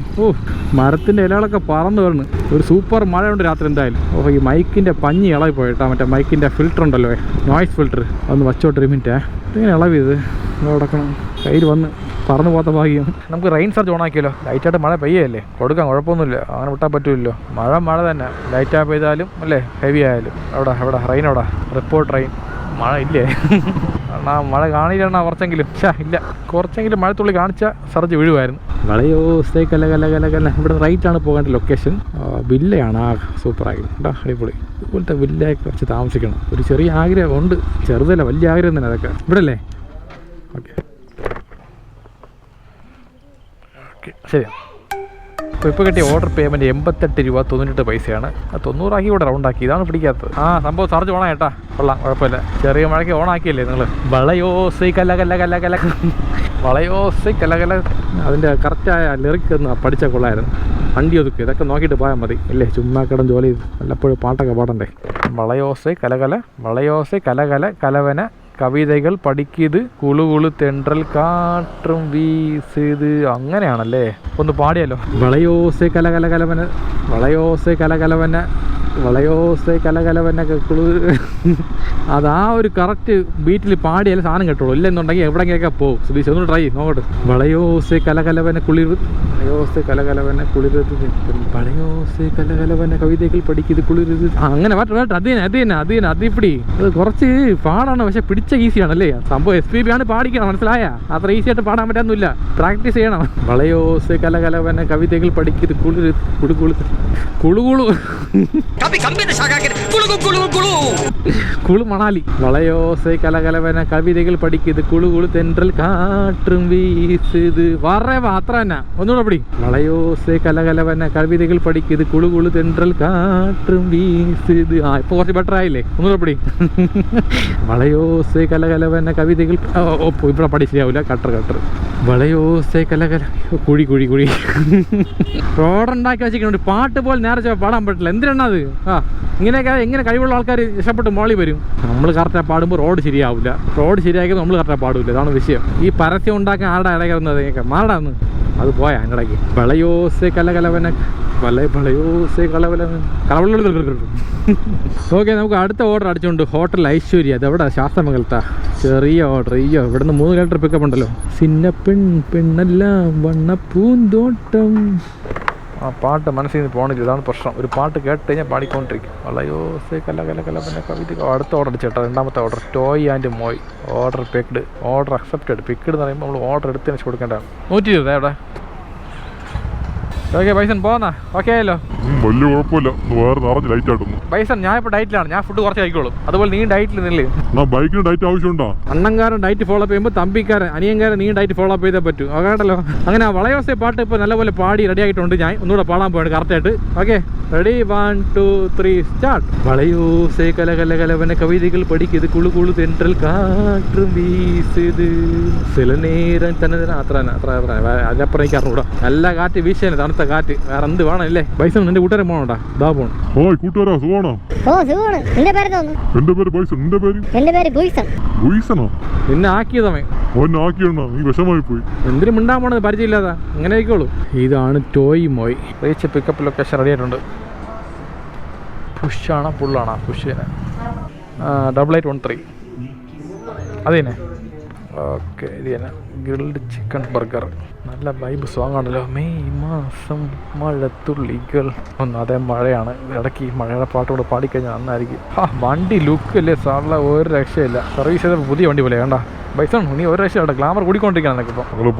മരത്തിൻ്റെ ഇലകളൊക്കെ പറന്ന് വരുന്നു. ഒരു സൂപ്പർ മഴയുണ്ട് രാത്രി എന്തായാലും. ഈ മൈക്കിൻ്റെ പഞ്ഞി ഇളകി പോയിട്ടാ. മറ്റേ മൈക്കിൻ്റെ ഫിൽറ്റർ ഉണ്ടല്ലോ, നോയ്സ് ഫിൽറ്റർ, അതൊന്ന് വച്ചോട്ടൊരു മിനിറ്റ്. ഇങ്ങനെ ഇളവിയത് കിടക്കണം. കയ്യിൽ വന്ന് പറന്നു പോകാത്ത ഭാഗ്യം. നമുക്ക് റെയിൻ സർജ് ഓണാക്കിയല്ലോ. ലൈറ്റായിട്ട് മഴ പെയ്യല്ലേ, കൊടുക്കാം, കുഴപ്പമൊന്നുമില്ല. അങ്ങനെ വിട്ടാൽ പറ്റുമല്ലോ. മഴ തന്നെ. ലൈറ്റായി പെയ്താലും അല്ലേ, ഹെവി ആയാലും. എവിടെ റെയിൻ എവിടെ? Report rain. മഴ ഇല്ലേ? മഴ കാണില്ല കുറച്ചെങ്കിലും. ഇല്ല, കുറച്ചെങ്കിലും മഴത്തുള്ളി കാണിച്ചാൽ സർജ് വീഴുമായിരുന്നു. വളയോസേ കല. ഇവിടെ റൈറ്റാണ് പോകേണ്ട ലൊക്കേഷൻ. വില്ലയാണ്. സൂപ്പറായി കേട്ടോ, അടിപൊളി. ഇതുപോലത്തെ വില്ലയെ കുറച്ച് താമസിക്കണം. ഒരു ചെറിയ ആഗ്രഹം ഉണ്ട്, ചെറുതല്ല വലിയ ആഗ്രഹം തന്നെ അതൊക്കെ. ഇവിടെ അല്ലേ? ഓക്കെ ശരി. അപ്പോൾ ഇപ്പോൾ കിട്ടിയ ഓർഡർ പേയ്മെൻറ്റ് 88 രൂപ 98 പൈസയാണ്. 90 ആക്കി ഇവിടെ റൗണ്ടാക്കി. ഇതാണ് പിടിക്കാത്തത്. സംഭവം സർജ് ഓണാ കേട്ടാ. കൊള്ളാം, കുഴപ്പമില്ല. ചെറിയ മഴയ്ക്ക് ഓണാക്കിയല്ലേ നിങ്ങൾ. വളയോസൈ കല. വളയോസൈ കല. അതിൻ്റെ കറക്റ്റായ ലിറിക്സ് ഒന്ന് പഠിച്ചാൽ കൊള്ളായിരുന്നു. വണ്ടി ഒതുക്കുക, ഇതൊക്കെ നോക്കിയിട്ട് പോയാൽ മതി അല്ലേ. ചുമ്മാ കിടന്ന് ജോലി ചെയ്ത് വല്ലപ്പോഴും പാട്ടൊക്കെ പാടണ്ടേ. വളയോസൈ കല. വളയോസൈ കല കലവന കവിതകൾ പഠിക്കിത് കുളുകുളു തെണ്ടൽ കാറ്റും വീസിത്. അങ്ങനെയാണല്ലേ, ഒന്ന് പാടിയല്ലോ. വളയോസെ കലകലവന വളയോസെ കലകലവന വളയോസെ കലകലവനൊക്കെ കുളിർ. അത് ആ ഒരു കറക്റ്റ് ബീറ്റിൽ പാടിയാലും സാധനം കേട്ടോളൂ. ഇല്ലെന്നുണ്ടെങ്കിൽ എവിടെയൊക്കെ പോകും. സുധീഷ് ഒന്ന് ട്രൈ നോക്കട്ടെ. വളയോസെ കലകലവനെ കുളിർ, വളയോസെ കലകലവനെ കുളിർ, വളയോസെ കലകലവനെ കവിതകൾ പഠിക്കുന്നത് കുളിർ. അങ്ങനെ വേട്ടെ അതിപ്പടി അത് കുറച്ച് പാടാണ്, പക്ഷെ പിടിച്ച ഈസിയാണല്ലേ സംഭവം. SPB ആണ് പാടിക്കണം, മനസ്സിലായ? അത്ര ഈസി ആയിട്ട് പാടാൻ പറ്റാന്നില്ല, പ്രാക്ടീസ് ചെയ്യണം. വളയോസെ കലകലവനെ കവിതകൾ പഠിക്കുന്നത് കുളിർ കുളുകുളു കുളുകുളു കുളു മണാലി. വളയോസെ കലകലവന കവിതകൾ പഠിക്കുന്നത് കുളുകുളു തെன்றൽ കാറ്റും വീസുത്. അത്ര തന്നെ ഒന്നുകൂടെ പിടി. വളയോസെ കലകലവന കവിതകൾ പഠിക്കുന്നത് കുളുകുളു തെன்றൽ കാറ്റും വീസുത്. ഇപ്പൊ കുറച്ച് ബെറ്റർ ആയില്ലേ? ഒന്നുകൂടെ പിടി. വളയോസെ കലകലവന കവിതകൾ ഇവിടെ പഠി ശരിയാവില്ല. കട്ടർ വളയോസെ കലകല കുഴി കുഴി കുഴി റോഡുണ്ടാക്കി വെച്ചിട്ടുണ്ട്. പാട്ട് പോലെ നേരെ പാടാൻ പറ്റില്ല. എന്തിനാണ് അത്? ഇങ്ങനെയൊക്കെ എങ്ങനെ കഴിവുള്ള ആൾക്കാർ ഇഷ്ടപ്പെട്ട് മോളി വരും. നമ്മൾ കറക്റ്റായി പാടുമ്പോൾ റോഡ് ശരിയാവില്ല. റോഡ് ശരിയാക്കിയത് നമ്മൾ കറക്റ്റായി പാടില്ല. ഇതാണ് വിഷയം. ഈ പരസ്യം ഉണ്ടാക്കാൻ ആരുടെ ഇടയ്ക്ക് മാറാന്ന് അത് പോയാ എൻ്റെ ഇടയ്ക്ക്. വളയോസെ കലകലവന വളയോസെ കലവലവൻ കളവല. ഓക്കെ, നമുക്ക് അടുത്ത ഓർഡർ അടിച്ചുകൊണ്ട് ഹോട്ടൽ ഐശ്വര്യ. അതെവിടെ? ശാസ്ത്രമംഗലത്താ. ചെറിയ ഓർഡർ. ഇവിടുന്ന് 3 കിലോമീറ്റർ പിക്കപ്പ് ഉണ്ടല്ലോ. സിന്ന പെണ്ണെല്ലാം വണ്ണപ്പൂന്തോട്ടം. ആ പാട്ട് മനസ്സിൽ നിന്ന് പോകണില്ല, ഇതാണ് പ്രശ്നം. ഒരു പാട്ട് കേട്ട് കഴിഞ്ഞാൽ പാടിക്കൊണ്ടിരിക്കും. വളയോസെ കലകലകലവന കവിത. അടുത്ത ഓർഡർ ചേട്ടാ, 2ാമത്തെ ഓർഡർ ടോയ് ആൻഡ് മോയ്. Order picked, order accepted. Picked എന്ന് പറയുമ്പോൾ നമ്മൾ ഓർഡർ എടുത്തതിന് കൊടുക്കേണ്ടതാണ്. 120 എവിടെ? ഓക്കെ ബൈസൺ പോന്നാ? ഓക്കെ ആയല്ലോ, വലിയ കുഴപ്പമില്ല. വേറെ നിറഞ്ഞ് ലൈറ്റ് ആയിട്ടൊന്നും. ബൈസൺ ഞാൻ ഇപ്പോൾ ഡയറ്റിലാണ്. ഞാൻ ഫുഡ് കുറച്ച് കഴിക്കോളും. അതുപോലെ നീ ഡയറ്റിൽ നിന്നില്ലേ? ബൈക്കിന് ഡയറ്റ് ആവശ്യമുണ്ടോ? അണ്ണൻകാരൻ ഡയറ്റ് ഫോളോ അപ്പ് ചെയ്യുമ്പോൾ തമ്പിക്കാരൻ അനിയൻകാരൻ നീ ഡയറ്റ് ഫോളോ അപ്പ് ചെയ്തേ പറ്റൂ. കേട്ടല്ലോ. അങ്ങനെ വളയോസെ പാട്ട് ഇപ്പോൾ നല്ലപോലെ പാടി റെഡി ആയിട്ടുണ്ട്. ഞാൻ ഒന്നുകൂടെ പാടാൻ പോയാണ് കറക്റ്റായിട്ട്. Okay, ready? 1 2 3 സ്റ്റാർട്ട്. വളയോസെ കലകലകലവന കവിതകൾ പഠിക്കുന്നത് കുളുകുളു തെன்றൽ കാറ്റും വീസുത്. ചില നേരം തന്നെ അത്ര അതിനപ്പുറം എനിക്ക് അറിഞ്ഞൂടാ. നല്ല കാറ്റ് വീശാണ്, തണുത്ത കാറ്റ്. വേറെ എന്ത് വേണം അല്ലേ? ബൈസൺ നിന്റെ കൂട്ടുകാരൻ പോകണോടാ? ഇതാ പോണം. കൂട്ടുകാരാ സുഖമാണോ? എന്റെ പേര് ബൈസൺ. എന്റെ പേര് ഗുയിസനോ? നിന്നെ ആക്കിയതമേ ആക്കിയണ്ണ, നീ വിഷമായി പോയി. എന്തിനും മിണ്ടാൻ പോണത് പരിചയമില്ലാതാ. അങ്ങനെ ആയിക്കോളൂ. ഇതാണ് ടോയ് മോയ്. റീച്ച് പിക്കപ്പ് ലൊക്കേഷൻ റെഡി ആയിട്ടുണ്ട്. പുഷാണോ പുള്ളാണോ? പുഷിനെ 8813 അത് തന്നെ. ഓക്കെ, ഇത് തന്നെ ഗ്രിൽഡ് ചിക്കൻ ബർഗർ. നല്ല വൈബ് സോങ് ആണല്ലോ. മെയ് മാസം മഴത്തുള്ളികൾ. അതേ മഴയാണ്. ഇടയ്ക്ക് ഈ മഴയുടെ പാട്ടുകൂടെ പാടിക്കഴിഞ്ഞാൽ നന്നായിരിക്കും. വണ്ടി ലുക്ക് അല്ലേ സാറില്ല, ഒരു രക്ഷയില്ല. സർവീസ് ചെയ്ത പുതിയ വണ്ടി പോലെ വേണ്ട. ബൈസൺ നീ ഒരു രക്ഷയുടെ ഗ്ലാമർ കൂടിക്കൊണ്ടിരിക്കുകയാണ് എനിക്കിപ്പോൾ.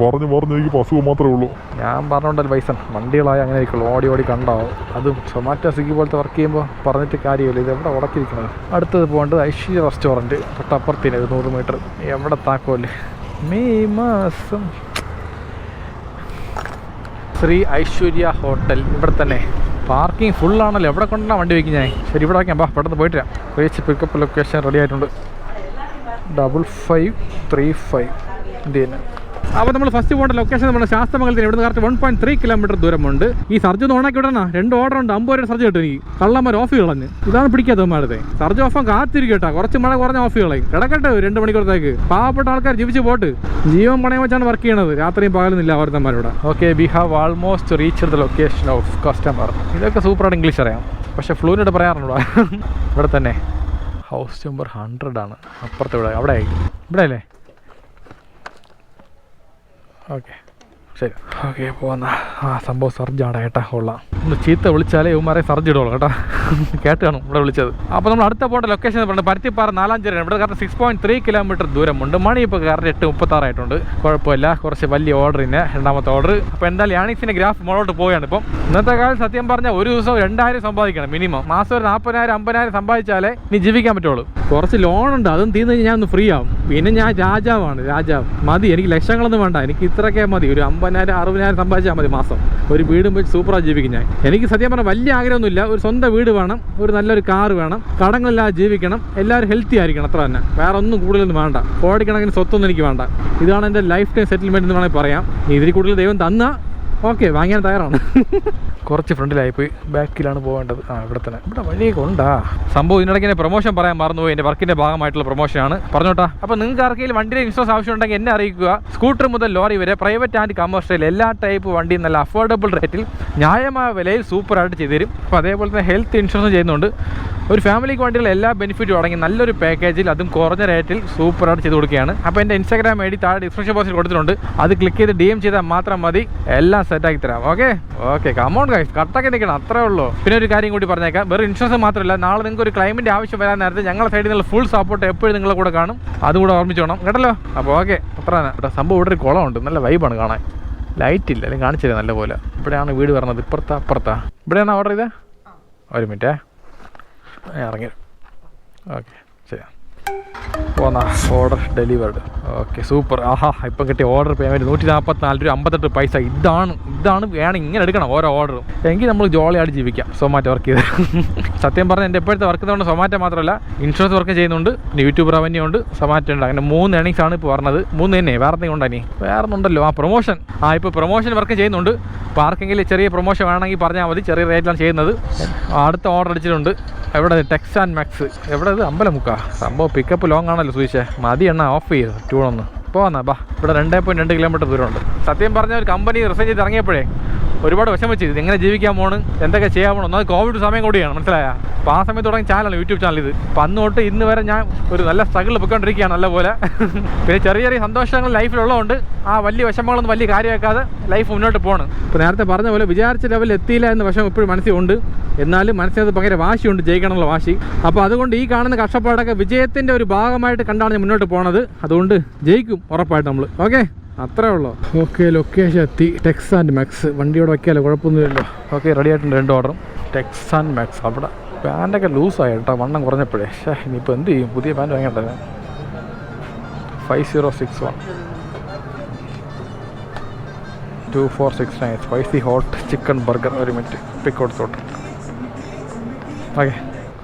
പറഞ്ഞു എനിക്ക് അസുഖം മാത്രമേ ഉള്ളൂ. ഞാൻ പറഞ്ഞോണ്ടല്ലോ ബൈസൺ, വണ്ടികളായ അങ്ങനെ ആയിരിക്കുള്ളൂ. ഓടി കണ്ടാവും. അതും സൊമാറ്റോ സ്വിഗ്ഗി പോലത്തെ വർക്ക് ചെയ്യുമ്പോൾ പറഞ്ഞിട്ട് കാര്യമില്ല. ഇത് എവിടെ ഉടക്കിയിരിക്കുന്നത്? അടുത്തത് പോകേണ്ടത് ഐശ്വര്യ റെസ്റ്റോറൻറ്റ്. തൊട്ടപ്പുറത്തിന് 100 മീറ്റർ. എവിടെ താക്കോല്ലേ? മെയ് മാസം ശ്രീ ഐശ്വര്യ ഹോട്ടൽ. ഇവിടെ തന്നെ പാർക്കിംഗ് ഫുള്ളാണല്ലോ. എവിടെ കൊണ്ടാണ് വണ്ടി വയ്ക്കും ഞാൻ? ശരി, ഇവിടെ വയ്ക്കാം. പെട്ടെന്ന് പോയിട്ട് വരാം. റീച്ച് പിക്കപ്പ് ലൊക്കേഷൻ റെഡി ആയിട്ടുണ്ട്. 5535 ഇത് തന്നെ. അപ്പോൾ നമ്മൾ ഫസ്റ്റ് പോകേണ്ട ലൊക്കേഷൻ നമ്മുടെ ശാസ്ത്രമംഗലത്തിന് ഇവിടുന്ന് കറക്റ്റ് 1.3 കിലോമീറ്റർ ദൂരമുണ്ട്. ഈ സർജ് ഒന്ന് ഓണാക്കി വിടണ. 2 ഓർഡർ ഉണ്ട്. 50 രൂപ സർജ് കിട്ടും എനിക്ക്. കള്ളന്മാർ ഓഫ് കളഞ്ഞ്. ഇതാണ് പിടിക്കാത്തമാരത്തെ. സർജ് ഓഫാൻ കാത്തിരിക്കും കേട്ടോ. കുറച്ച് മഴ കുറഞ്ഞ ഓഫ് കളയും. കിടക്കട്ടെ 2 മണിക്കൂറത്തേക്ക്. പാവപ്പെട്ട ആൾക്കാർ ജീവിച്ച് പോട്ട്. ജീവൻ പണയം വെച്ചാണ് വർക്ക് ചെയ്യണത്. രാത്രിയും പകലുന്നില്ല ഓരോരുത്തന്മാരോട്. Okay, we have almost reach the location of customer. ഇതൊക്കെ സൂപ്പറായിട്ട് ഇംഗ്ലീഷ് അറിയാം, പക്ഷേ ഫ്ലൂനായിട്ട് പറയാറുണ്ടോ? ഇവിടെ തന്നെ ഹൗസ് നമ്പർ 100 ആണ്. അപ്പുറത്ത് ഇവിടെ ഇവിടെ അല്ലേ? ഓക്കെ ശരി. ഓക്കെ പോകുന്ന സംഭവം സർജാണ് കേട്ടാ. കൊള്ളാം. ഒന്ന് ചീത്ത വിളിച്ചാലേ ഇവന്മാരെ സർജ് ഇടുള്ളൂ കേട്ടോ. കേട്ട് കാണും ഇവിടെ വിളിച്ചത്. അപ്പോൾ നമ്മൾ അടുത്ത പോകേണ്ട ലൊക്കേഷൻ പറഞ്ഞത് പരുത്തിപ്പാറ 4-5 ഇവിടെ കറക്റ്റ് 6.3 കിലോമീറ്റർ ദൂരമുണ്ട്. മണി ഇപ്പോൾ കറക്റ്റ് 8:36 ആയിട്ടുണ്ട്. കുഴപ്പമില്ല. കുറച്ച് വലിയ ഓർഡറിന് 2ാമത്തെ ഓർഡർ. അപ്പോൾ എന്തായാലും യാണിക്സിൻ്റെ ഗ്രാഫ് മുകളോട്ട് പോവുകയാണ്. ഇപ്പം ഇന്നത്തെ കാലം സത്യം പറഞ്ഞാൽ ഒരു ദിവസം 2000 സമ്പാദിക്കണം മിനിമം. മാസം ഒരു 40,000 50,000 സമ്പാദിച്ചാലേ നീ ജീവിക്കാൻ പറ്റുള്ളൂ. കുറച്ച് ലോണുണ്ട്, അതും തീർന്നു കഴിഞ്ഞാൽ ഞാൻ ഒന്ന് ഫ്രീ ആവും. പിന്നെ ഞാൻ രാജാവാണ്. മതി, എനിക്ക് ലക്ഷങ്ങളൊന്നും വേണ്ട. എനിക്ക് ഇത്രയൊക്കെ മതി. ഒരു 50,000 60,000 സമ്പാദിച്ചാൽ മതി മാസം. ഒരു വീടും വെച്ച് സൂപ്പറായി ജീവിക്കും ഞാൻ. എനിക്ക് സത്യം പറഞ്ഞാൽ വലിയ ആഗ്രഹമൊന്നുമില്ല. ഒരു സ്വന്തം വീട് വേണം, ഒരു നല്ലൊരു കാറ് വേണം, കടങ്ങളില്ലാതെ ജീവിക്കണം, എല്ലാവരും ഹെൽത്തി ആയിരിക്കണം. അത്ര തന്നെ. വേറെ ഒന്നും കൂടുതലൊന്നും വേണ്ട. കോടിക്കണക്കിന് സ്വത്തൊന്നും എനിക്ക് വേണ്ട. ഇതാണ് എൻ്റെ ലൈഫ് ടൈം സെറ്റിൽമെൻറ്റ് എന്ന് വേണമെങ്കിൽ പറയാം. ഇതിൽ കൂടുതൽ ദൈവം തന്നാൽ ഓക്കെ വാങ്ങിയാൻ തയ്യാറാണ്. കുറച്ച് ഫ്രണ്ടിലായിപ്പോയി, ബാക്കിലാണ് പോകേണ്ടത്. ഇവിടെ തന്നെ, ഇവിടെ വഴിയൊക്കെ ഉണ്ടാ. സംഭവം ഇതിനിടയ്ക്ക് തന്നെ പ്രൊമോഷൻ പറയാൻ മറന്നുപോയി. എൻ്റെ വർക്കിൻ്റെ ഭാഗമായിട്ടുള്ള പ്രൊമോഷനാണ്, പറഞ്ഞോട്ടാ. അപ്പോൾ നിങ്ങൾക്ക് ആർക്കെങ്കിലും വണ്ടിയുടെ ഇൻഷുറൻസ് ആവശ്യമുണ്ടെങ്കിൽ എന്നെ അറിയിക്കുക. സ്കൂട്ടർ മുതൽ ലോറി വരെ പ്രൈവറ്റ് ആൻഡ് കമേഴ്ഷ്യൽ എല്ലാ ടൈപ്പ് വണ്ടിയും നല്ല അഫോർഡബിൾ റേറ്റിൽ ന്യായമായ വിലയിൽ സൂപ്പറായിട്ട് ചെയ്തു തരും. അപ്പോൾ അതേപോലെ തന്നെ ഹെൽത്ത് ഇൻഷുറൻസ് ചെയ്യുന്നുണ്ട്. ഒരു ഫാമിലിക്ക് വേണ്ടിയുള്ള എല്ലാ ബെനിഫിറ്റും അടങ്ങി നല്ലൊരു പാക്കേജിൽ, അതും കുറഞ്ഞ റേറ്റിൽ സൂപ്പറായിട്ട് ചെയ്ത് കൊടുക്കുകയാണ്. അപ്പോൾ എൻ്റെ ഇൻസ്റ്റാഗ്രാം ഐ ഡി താഴെ ഡിസ്ക്രിപ്ഷൻ ബോക്സിൽ കൊടുത്തിട്ടുണ്ട്. അത് ക്ലിക്ക് ചെയ്ത് DM ചെയ്താൽ മാത്രം മതി, എല്ലാം സെറ്റാക്കി തരാം. ഓക്കെ കമോൺ ഗൈസ്, കട്ടൊക്കെ നിൽക്കണം, അത്രേ ഉള്ളൂ. പിന്നെ ഒരു കാര്യം കൂടി പറഞ്ഞേക്കാം, വെറും ഇൻഷുറൻസ് മാത്രമല്ല, നാളെ നിങ്ങൾക്ക് ഒരു ക്ലൈമിൻ്റെ ആവശ്യം വരാൻ നേരത്തെ ഞങ്ങളുടെ സൈഡിൽ നിന്നുള്ള ഫുൾ സപ്പോർട്ട് എപ്പോഴും നിങ്ങളെ കൂടെ കാണും. അതുകൂടെ ഓർമ്മിച്ചോണം കേട്ടല്ലോ. അപ്പോൾ ഓക്കെ, അത്ര തന്നെ. സംഭവം ഇവിടെ ഒരു കുളമുണ്ട്, നല്ല വൈബാണ് കാണാൻ. ലൈറ്റ് ഇല്ല, അല്ലെങ്കിൽ കാണിച്ചില്ല നല്ലപോലെ. ഇവിടെയാണ് വീട് പറഞ്ഞത്, ഇപ്പുറത്താ. ഇവിടെയാണ് ഓർഡർ ചെയ്തത്. ഒരു മിനിറ്റേ, ഇറങ്ങി. ഓക്കെ ശരി, പോന്നാ. Order delivered. Okay super. ഇപ്പം കിട്ടിയ ഓർഡർ പേയ്മെൻറ്റ് 144 രൂപ 58 പൈസ. ഇതാണ് വേണം, ഇങ്ങനെ എടുക്കണം ഓരോ ഓർഡറും. എങ്കിൽ നമ്മൾ ജോളിയായിട്ട് ജീവിക്കാം സൊമാറ്റോ വർക്ക് ചെയ്ത്. സത്യം പറഞ്ഞാൽ എൻ്റെ എപ്പോഴത്തെ വർക്ക് ചെയ്തുകൊണ്ട് സൊമാറ്റോ മാത്രമല്ല, ഇൻഷുറൻസ് വർക്ക് ചെയ്യുന്നുണ്ട്, പിന്നെ യൂട്യൂബ് റവന്യൂ ഉണ്ട്, സൊമാറ്റോ ഉണ്ട്. അങ്ങനെ 3 ഏണിങ്സ് ആണ് ഇപ്പോൾ പറഞ്ഞത്. 3 തന്നെ, വേറെ എന്തെങ്കിലും ഉണ്ടോ? വേറെ ഒന്നുണ്ടല്ലോ. പ്രൊമോഷൻ. ഇപ്പോൾ പ്രൊമോഷൻ വർക്ക് ചെയ്യുന്നുണ്ട്. അപ്പോൾ ആർക്കെങ്കിലും ചെറിയ പ്രൊമോഷൻ വേണമെങ്കിൽ പറഞ്ഞാൽ മതി, ചെറിയ റേറ്റിലാണ് ചെയ്യുന്നത്. അടുത്ത ഓർഡർ അടിച്ചിട്ടുണ്ട്. എവിടെ? Tex and Max. എവിടെ? ഇത് അമ്പലമുക്കാ. സംഭവം പിക്കപ്പ് ലോങ് ആണല്ലോ സുവിശേ. മതി എണ്ണ ഓഫ് ചെയ്ത് ട്യൂണൊന്ന് പോന്നാ. ഇവിടെ 2.2 കിലോമീറ്റർ ദൂരമുണ്ട്. സത്യം പറഞ്ഞ ഒരു കമ്പനി റിസൈൻ ചെയ്ത് ഇറങ്ങിയപ്പോഴേ ഒരുപാട് വിഷമിച്ച് എങ്ങനെ ജീവിക്കാൻ പോണ്, എന്തൊക്കെ ചെയ്യാൻ പോകണം. ഒന്നത് കോവിഡ് സമയം കൂടിയാണ്, മനസ്സിലായ. അപ്പോൾ ആ സമയത്ത് തുടങ്ങിയ ചാനലാണ്, യൂട്യൂബ് ചാനൽ ഇത്. അപ്പോൾ അന്ന് തൊട്ട് ഇന്ന് വരെ ഞാൻ ഒരു നല്ല സ്ട്രഗിൾ പൊയ്ക്കൊണ്ടിരിക്കുകയാണ് നല്ലപോലെ. പിന്നെ ചെറിയ സന്തോഷങ്ങൾ ലൈഫിലുള്ളതുകൊണ്ട് ആ വലിയ വിഷമങ്ങളൊന്നും വലിയ കാര്യമാക്കാതെ ലൈഫ് മുന്നോട്ട് പോകണം. ഇപ്പോൾ നേരത്തെ പറഞ്ഞ പോലെ വിചാരിച്ച ലെവലിൽ എത്തിയില്ല എന്ന വിഷമം ഇപ്പോഴും മനസ്സിലുണ്ട്. എന്നാലും മനസ്സിനകത്ത് ഭയങ്കര വാശിയുണ്ട്, ജയിക്കണം എന്നുള്ള വാശി. അപ്പോൾ അതുകൊണ്ട് ഈ കാണുന്ന കഷ്ടപ്പാടൊക്കെ വിജയത്തിൻ്റെ ഒരു ഭാഗമായിട്ട് കണ്ടാണ് ഞാൻ മുന്നോട്ട് പോണത്. അതുകൊണ്ട് ജയിക്കും ഉറപ്പായിട്ട് നമ്മൾ. ഓക്കെ, അത്രേ ഉള്ളൂ. ഓക്കെ, ലൊക്കേഷൻ എത്തി. Tex and Max. വണ്ടിയോടെ വയ്ക്കാമല്ലോ, കുഴപ്പമൊന്നുമില്ലല്ലോ. ഓക്കെ, റെഡി ആയിട്ടുണ്ട് 2 ഓർഡറും. Tex and Max. അവിടെ പാൻറ്റൊക്കെ ലൂസായി കേട്ടോ, വണ്ണം കുറഞ്ഞപ്പോഴേ. ഇനിയിപ്പോൾ എന്ത് ചെയ്യും? പുതിയ പാൻറ്റ് വാങ്ങേണ്ടത്. 5061 2469 സ്പൈസി ഹോട്ട് ചിക്കൻ ബർഗർ. ഒരു മിനിറ്റ്, പിക്ക് കൊടുത്തോട്ട്.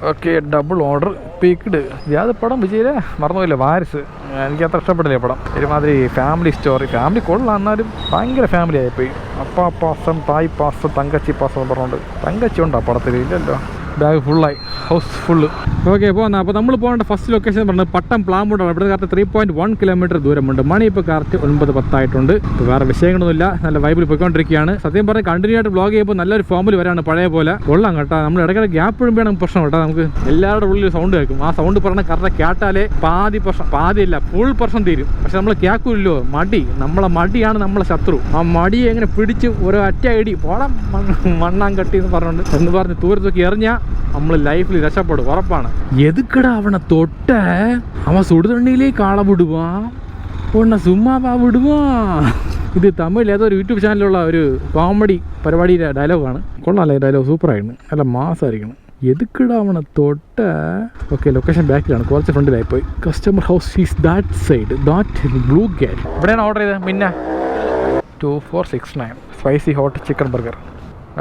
Okay double order picked. അത് പടം വിജയില്ലേ, മറന്നുപോയില്ലേ, വാരിസ്. എനിക്ക് അത്ര ഇഷ്ടപ്പെട്ടില്ലേ പടം. ഒരുമാതിരി ഫാമിലി സ്റ്റോറി. ഫാമിലി കൊള്ളാം, എന്നാലും ഭയങ്കര ഫാമിലി ആയിപ്പോയി. അപ്പാ പാസം, തായ് പാസം, തങ്കച്ചി പാസം എന്ന് പറഞ്ഞുകൊണ്ട്. തങ്കച്ചി ഉണ്ടോ പടത്തിൽ? ഇല്ലല്ലോ. ബാഗ് ഫുള്ളായി, ഹൗസ് ഫുള്ള്. ഓക്കെ പോകാം. അപ്പോൾ നമ്മൾ പോകേണ്ട ഫസ്റ്റ് ലൊക്കേഷൻ പറഞ്ഞത് പട്ടം പ്ലാമൂടാണ്. ഇവിടെ കറക്റ്റ് 3.1 കിലോമീറ്റർ ദൂരമുണ്ട്. മണി ഇപ്പോൾ കറക്റ്റ് 9:10 ആയിട്ടുണ്ട്. വേറെ വിഷയങ്ങളൊന്നുമില്ല, നല്ല വൈബിൽ പോയിക്കൊണ്ടിരിക്കുകയാണ്. സത്യം പറഞ്ഞാൽ കണ്ടിന്യൂ ആയിട്ട് വ്ളോഗ് ചെയ്യുമ്പോൾ നല്ലൊരു ഫോമിൽ വരാണ്, പഴയ പോലെ. കൊള്ളാം കേട്ടോ. നമ്മൾ ഇടയ്ക്കിടെ ഗ്യാപ്പ് ഇടുമ്പോഴാണ് പ്രശ്നം കേട്ടോ. നമുക്ക് എല്ലാവരുടെ ഉള്ളിൽ സൗണ്ട് കേൾക്കും. ആ സൗണ്ട് പറഞ്ഞാൽ കറക്റ്റ് കേട്ടാലേ പാതിയല്ല ഫുൾ പ്രശ്നം തീരും. പക്ഷെ നമ്മൾ കേൾക്കില്ലോ, നമ്മളെ മടിയാണ് നമ്മളെ ശത്രു. ആ മടിയെ എങ്ങനെ പിടിച്ച് ഒരു ഒറ്റ ഐഡി പോടാം മണ്ണാൻ കട്ടി എന്ന് പറഞ്ഞ് ദൂരത്തൊക്കെ എറിഞ്ഞാൽ നമ്മൾ ലൈഫിൽ രക്ഷപ്പെടും ഉറപ്പാണ്. എതുക്കടാ അവനെ തൊട്ട അവൻ സുടുതണ്ണിയിലേക്ക് ആളെ വിടുവാ, പൊണ്ണ സുമ്മാ വിടുവാ. ഇത് തമിഴിൽ ഏതോ ഒരു യൂട്യൂബ് ചാനലിലുള്ള ഒരു കോമഡി പരിപാടിയുടെ ഡയലോഗാണ്. കൊള്ളാമല്ലേ ഡയലോഗ്? സൂപ്പറായിരുന്നു, നല്ല മാസമായിരിക്കണം. എതുക്കടാ അവനെ തൊട്ട. ഓക്കെ, ലൊക്കേഷൻ ബാക്കിലാണ്, കുറച്ച് ഫ്രണ്ടിലായിപ്പോയി. Customer house is that side, that blue gate. ഇവിടെയാണ് ഓർഡർ ചെയ്തത്. പിന്നെ 2469 spicy hot chicken burger.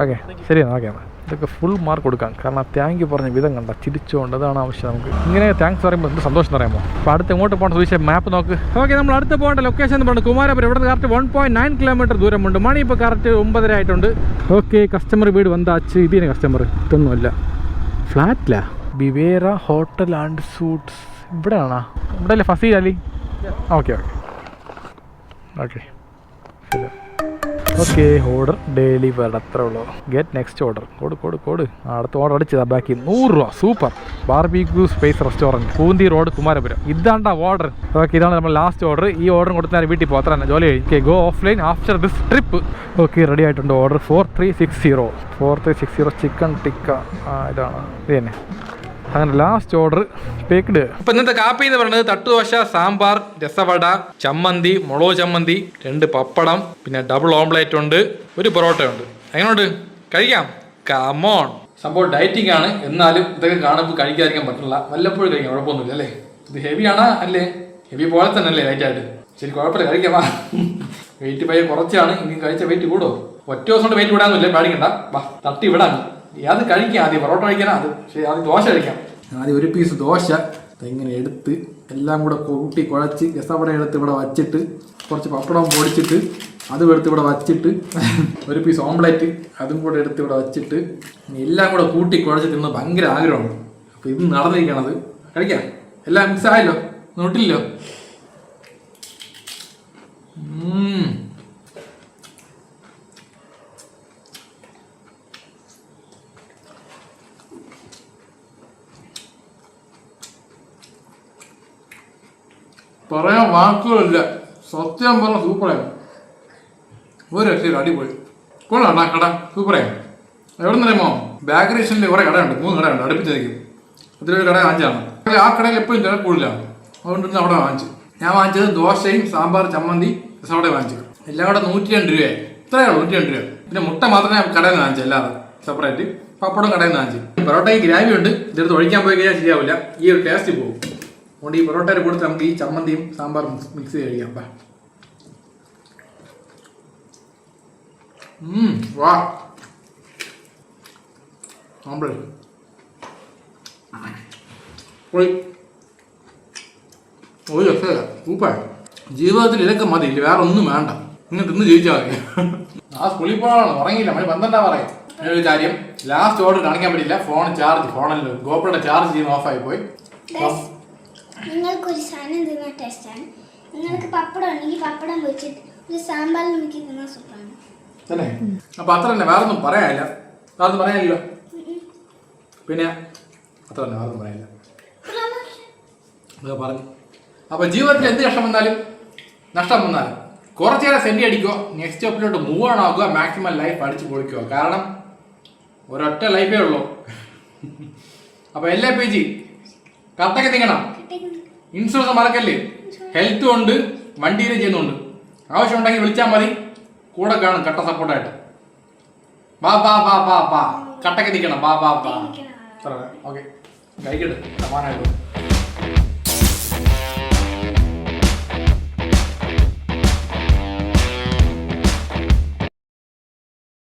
Okay ശരിയാണ്. ഓക്കെ, ഇതൊക്കെ ഫുൾ മാർക്ക് കൊടുക്കാം. കാരണം താങ്ക് യു പറഞ്ഞ വിധം കണ്ട ചിരിച്ചുകൊണ്ട്, അതാണ് ആവശ്യം നമുക്ക്. ഇങ്ങനെ താങ്ക്സ് പറയുമ്പോൾ എന്ത് സന്തോഷം എന്ന് അറിയാമോ. അപ്പോൾ അടുത്ത് എങ്ങോട്ട് പോകണം ചോദിച്ചാൽ മാപ്പ് നോക്ക്. ഓക്കെ, നമ്മൾ അടുത്ത് പോകേണ്ട ലൊക്കേഷൻ എന്ന് പറഞ്ഞാൽ കുമാരപുരം. ഇവിടെ നിന്ന് കറക്റ്റ് 1.9 കിലോമീറ്റർ ദൂരമുണ്ട്. മണി ഇപ്പോൾ കറക്റ്റ് 9:30 ആയിട്ടുണ്ട്. ഓക്കെ, കസ്റ്റമർ വീട് വந்தாச்சு. ഇതിന് കസ്റ്റമർ ഇതൊന്നുമല്ല, ഫ്ലാറ്റിലാ. Biverah hotel and suites. ഇവിടെയാണോ? ഇവിടെ അല്ലേ Faseel Ali? Okay okay okay ശരി. Okay, order delivered. അത്രേ ഉള്ളൂ. Get next order. കോഡ്. അടുത്ത ഓർഡർ അടിച്ചതാ. ബാക്കി 100 രൂപ. Super. Barbecue space restaurant, Poonthi road, Kumarapuram. ഇതാണ്ടാ ഓർഡർ. ഓക്കെ, ഇതാണ് നമ്മൾ ലാസ്റ്റ് ഓർഡർ. ഈ ഓർഡർ കൊടുത്താൽ വീട്ടിൽ പോകും. അത്ര തന്നെ ജോലി കഴിഞ്ഞു. Go offline after this trip. Okay, ready ആയിട്ടുണ്ട്. Order 4360 chicken tikka. ഇതാണ് ഇത് തന്നെ. അങ്ങനെ ലാസ്റ്റ് ഓർഡർ പേക്ക്ഡ്. ഇപ്പം ഇന്നത്തെ കാപ്പി എന്ന് പറയുന്നത് തട്ടുദോശ, സാമ്പാർ, രസവട, ചമ്മന്തി, മുളക് ചമ്മന്തി, 2 പപ്പടം, പിന്നെ ഡബിൾ ഓംപ്ലേറ്റ് ഉണ്ട്, ഒരു പൊറോട്ട ഉണ്ട്. എങ്ങനെയുണ്ട്? കഴിക്കാം. കമോൺ. സംഭവം ഡയറ്റിംഗ് ആണ്, എന്നാലും ഇതൊക്കെ കാണുമ്പോൾ കഴിക്കാതിരിക്കാൻ പറ്റില്ല. വല്ലപ്പോഴും കഴിക്കാം, കുഴപ്പമൊന്നുമില്ല അല്ലേ. ഇത് ഹെവിയാണോ? അല്ലേ, ഹെവി പോലെ തന്നെ അല്ലേ ലൈറ്റായിട്ട്. ശരി, കുഴപ്പമില്ല, കഴിക്കാം. വെയിറ്റ് പയ്യെ കുറച്ചാണ്. ഇനി കഴിച്ച വെയിറ്റ് കൂടുമോ? ഒറ്റ ദിവസം കൊണ്ട് വെയിറ്റ് വിടാനൊന്നുമില്ല, പേടിക്കണ്ട. വാ, തട്ടി വിടാൻ. അത് കഴിക്കാം. ആദ്യം പൊറോട്ട കഴിക്കാനാ. അത് ശരി, ആദ്യം ദോശ കഴിക്കാം. ആദ്യം ഒരു പീസ് ദോശ ഇങ്ങനെ എടുത്ത് എല്ലാം കൂടെ കൂട്ടി കുഴച്ച് രസവട എടുത്ത് ഇവിടെ വച്ചിട്ട് കുറച്ച് പപ്പടം പൊടിച്ചിട്ട് അതും എടുത്ത് ഇവിടെ വച്ചിട്ട് ഒരു പീസ് ഓംപ്ലേറ്റ് അതും കൂടെ എടുത്ത് ഇവിടെ വച്ചിട്ട് എല്ലാം കൂടെ കൂട്ടി കുഴച്ച് തിന്ന് ഭയങ്കര ആഗ്രഹമാണ്. അപ്പോൾ ഇത് നടന്നിരിക്കണത് കഴിക്കാം. എല്ലാം മിക്സ് ആയല്ലോ, നോട്ടില്ലല്ലോ. പറയാൻ വാക്കുകളില്ല, സത്യം പറഞ്ഞ സൂപ്പറായി. ഒരു രക്ഷയില്ല, അടിപൊളി. കൊള്ളാം കട, സൂപ്പറായി. എവിടെ നിന്നറിയുമോ? ബേക്കറി സ്റ്റേഷനിൽ കുറേ കടയുണ്ട്, 3 കടയുണ്ട് അടുപ്പിച്ചിരിക്കും. അതിലൊരു കട വാങ്ങിച്ചാണ്. ആ കടയിൽ എപ്പോഴും ചില കൂടുതലാണ്, അതുകൊണ്ട് അവിടെ വാങ്ങിച്ചു. ഞാൻ വാങ്ങിച്ചത് ദോശയും സാമ്പാർ ചമ്മന്തി അവിടെ വാങ്ങിച്ചു. എല്ലാം കൂടെ 102 രൂപയായി. ഇത്രയേ ഉള്ളൂ, 102 രൂപ. പിന്നെ മുട്ട മാത്രമേ കടയിൽ നിന്ന് വാങ്ങിച്ചു, അല്ലാതെ സെപ്പറേറ്റ്. പപ്പടം കടയിൽ നിന്ന് വാങ്ങിച്ചു. പൊറോട്ടയ്ക്ക് ഗ്രാവി ഉണ്ട്, ഇതെടുത്ത് ഒഴിക്കാൻ പോയി കഴിഞ്ഞാൽ ശരിയാവില്ല, ഈ ഒരു ടേസ്റ്റ് പോകും. അതുകൊണ്ട് ഈ പൊറോട്ടയുടെ കൊടുത്ത് നമുക്ക് ഈ ചമ്മന്തിയും സാമ്പാറും മിക്സ് ചെയ്ത് കഴിക്കാം. വാ ഒരു രക്ഷയില്ല, സൂപ്പറായി. ജീവിതത്തിൽ ഇതൊക്കെ മതി, ഇല്ല വേറെ ഒന്നും വേണ്ട. ഇന്ന് തിന്ന് ജയിച്ചാൽ മതി. ആ സ്കൂളിൽ പോകണം, ഉറങ്ങിയില്ല, മണി 12 പറയും. ഒരു കാര്യം, ലാസ്റ്റ് ഓർഡർ കാണിക്കാൻ പറ്റില്ല, ഫോണല്ലോ ഗോപ്രോയുടെ ചാർജ് ചെയ്യുന്ന ഓഫായി പോയി. നിങ്ങൾക്കൊരു സാധനം തിന്നാൻ ടേസ്റ്റാണ്. നിങ്ങൾക്ക് പപ്പടം ഉണ്ടെങ്കിൽ പപ്പടം വെച്ചിട്ട് ഒരു സാമ്പാറിൽ മുക്കി തിന്നാൽ സൂപ്പറാണ്. തന്നെ? അപ്പൊ അത്ര തന്നെ, വേറെ ഒന്നും പറയാനില്ല. വേറൊന്നും പറയാനില്ലോ. പിന്നെ അത്ര തന്നെ, വേറൊന്നും പറയാനില്ല. അതൊക്കെ പറഞ്ഞു. അപ്പൊ ജീവിതത്തിൽ എന്ത് നഷ്ടം വന്നാലും കുറച്ചേരം സെൻറ്റി അടിക്കുക, നെക്സ്റ്റ് സ്റ്റെപ്പിലോട്ട് മൂവ് ഓൺ ആക്കുക, മാക്സിമം ലൈഫ് അടിച്ചു പൊളിക്കുക. കാരണം ഒരൊറ്റ ലൈഫേ ഉള്ളൂ. അപ്പൊ LPG കറക്റ്റൊക്കെ തിങ്ങണം. ഇൻഷുറൻസ് മറക്കല്ലേ. ഹെൽത്തും ഉണ്ട്, വണ്ടിയിൽ ചെയ്യുന്നുണ്ട്. ആവശ്യമുണ്ടെങ്കിൽ വിളിച്ചാൽ മതി, കൂടെ കാണും കട്ട സപ്പോർട്ടായിട്ട്. ബാ കട്ടൊക്കെ നിൽക്കണം. ബാ ഓക്കെ കഴിക്കട്ടെ, സമാനമായിട്ട്.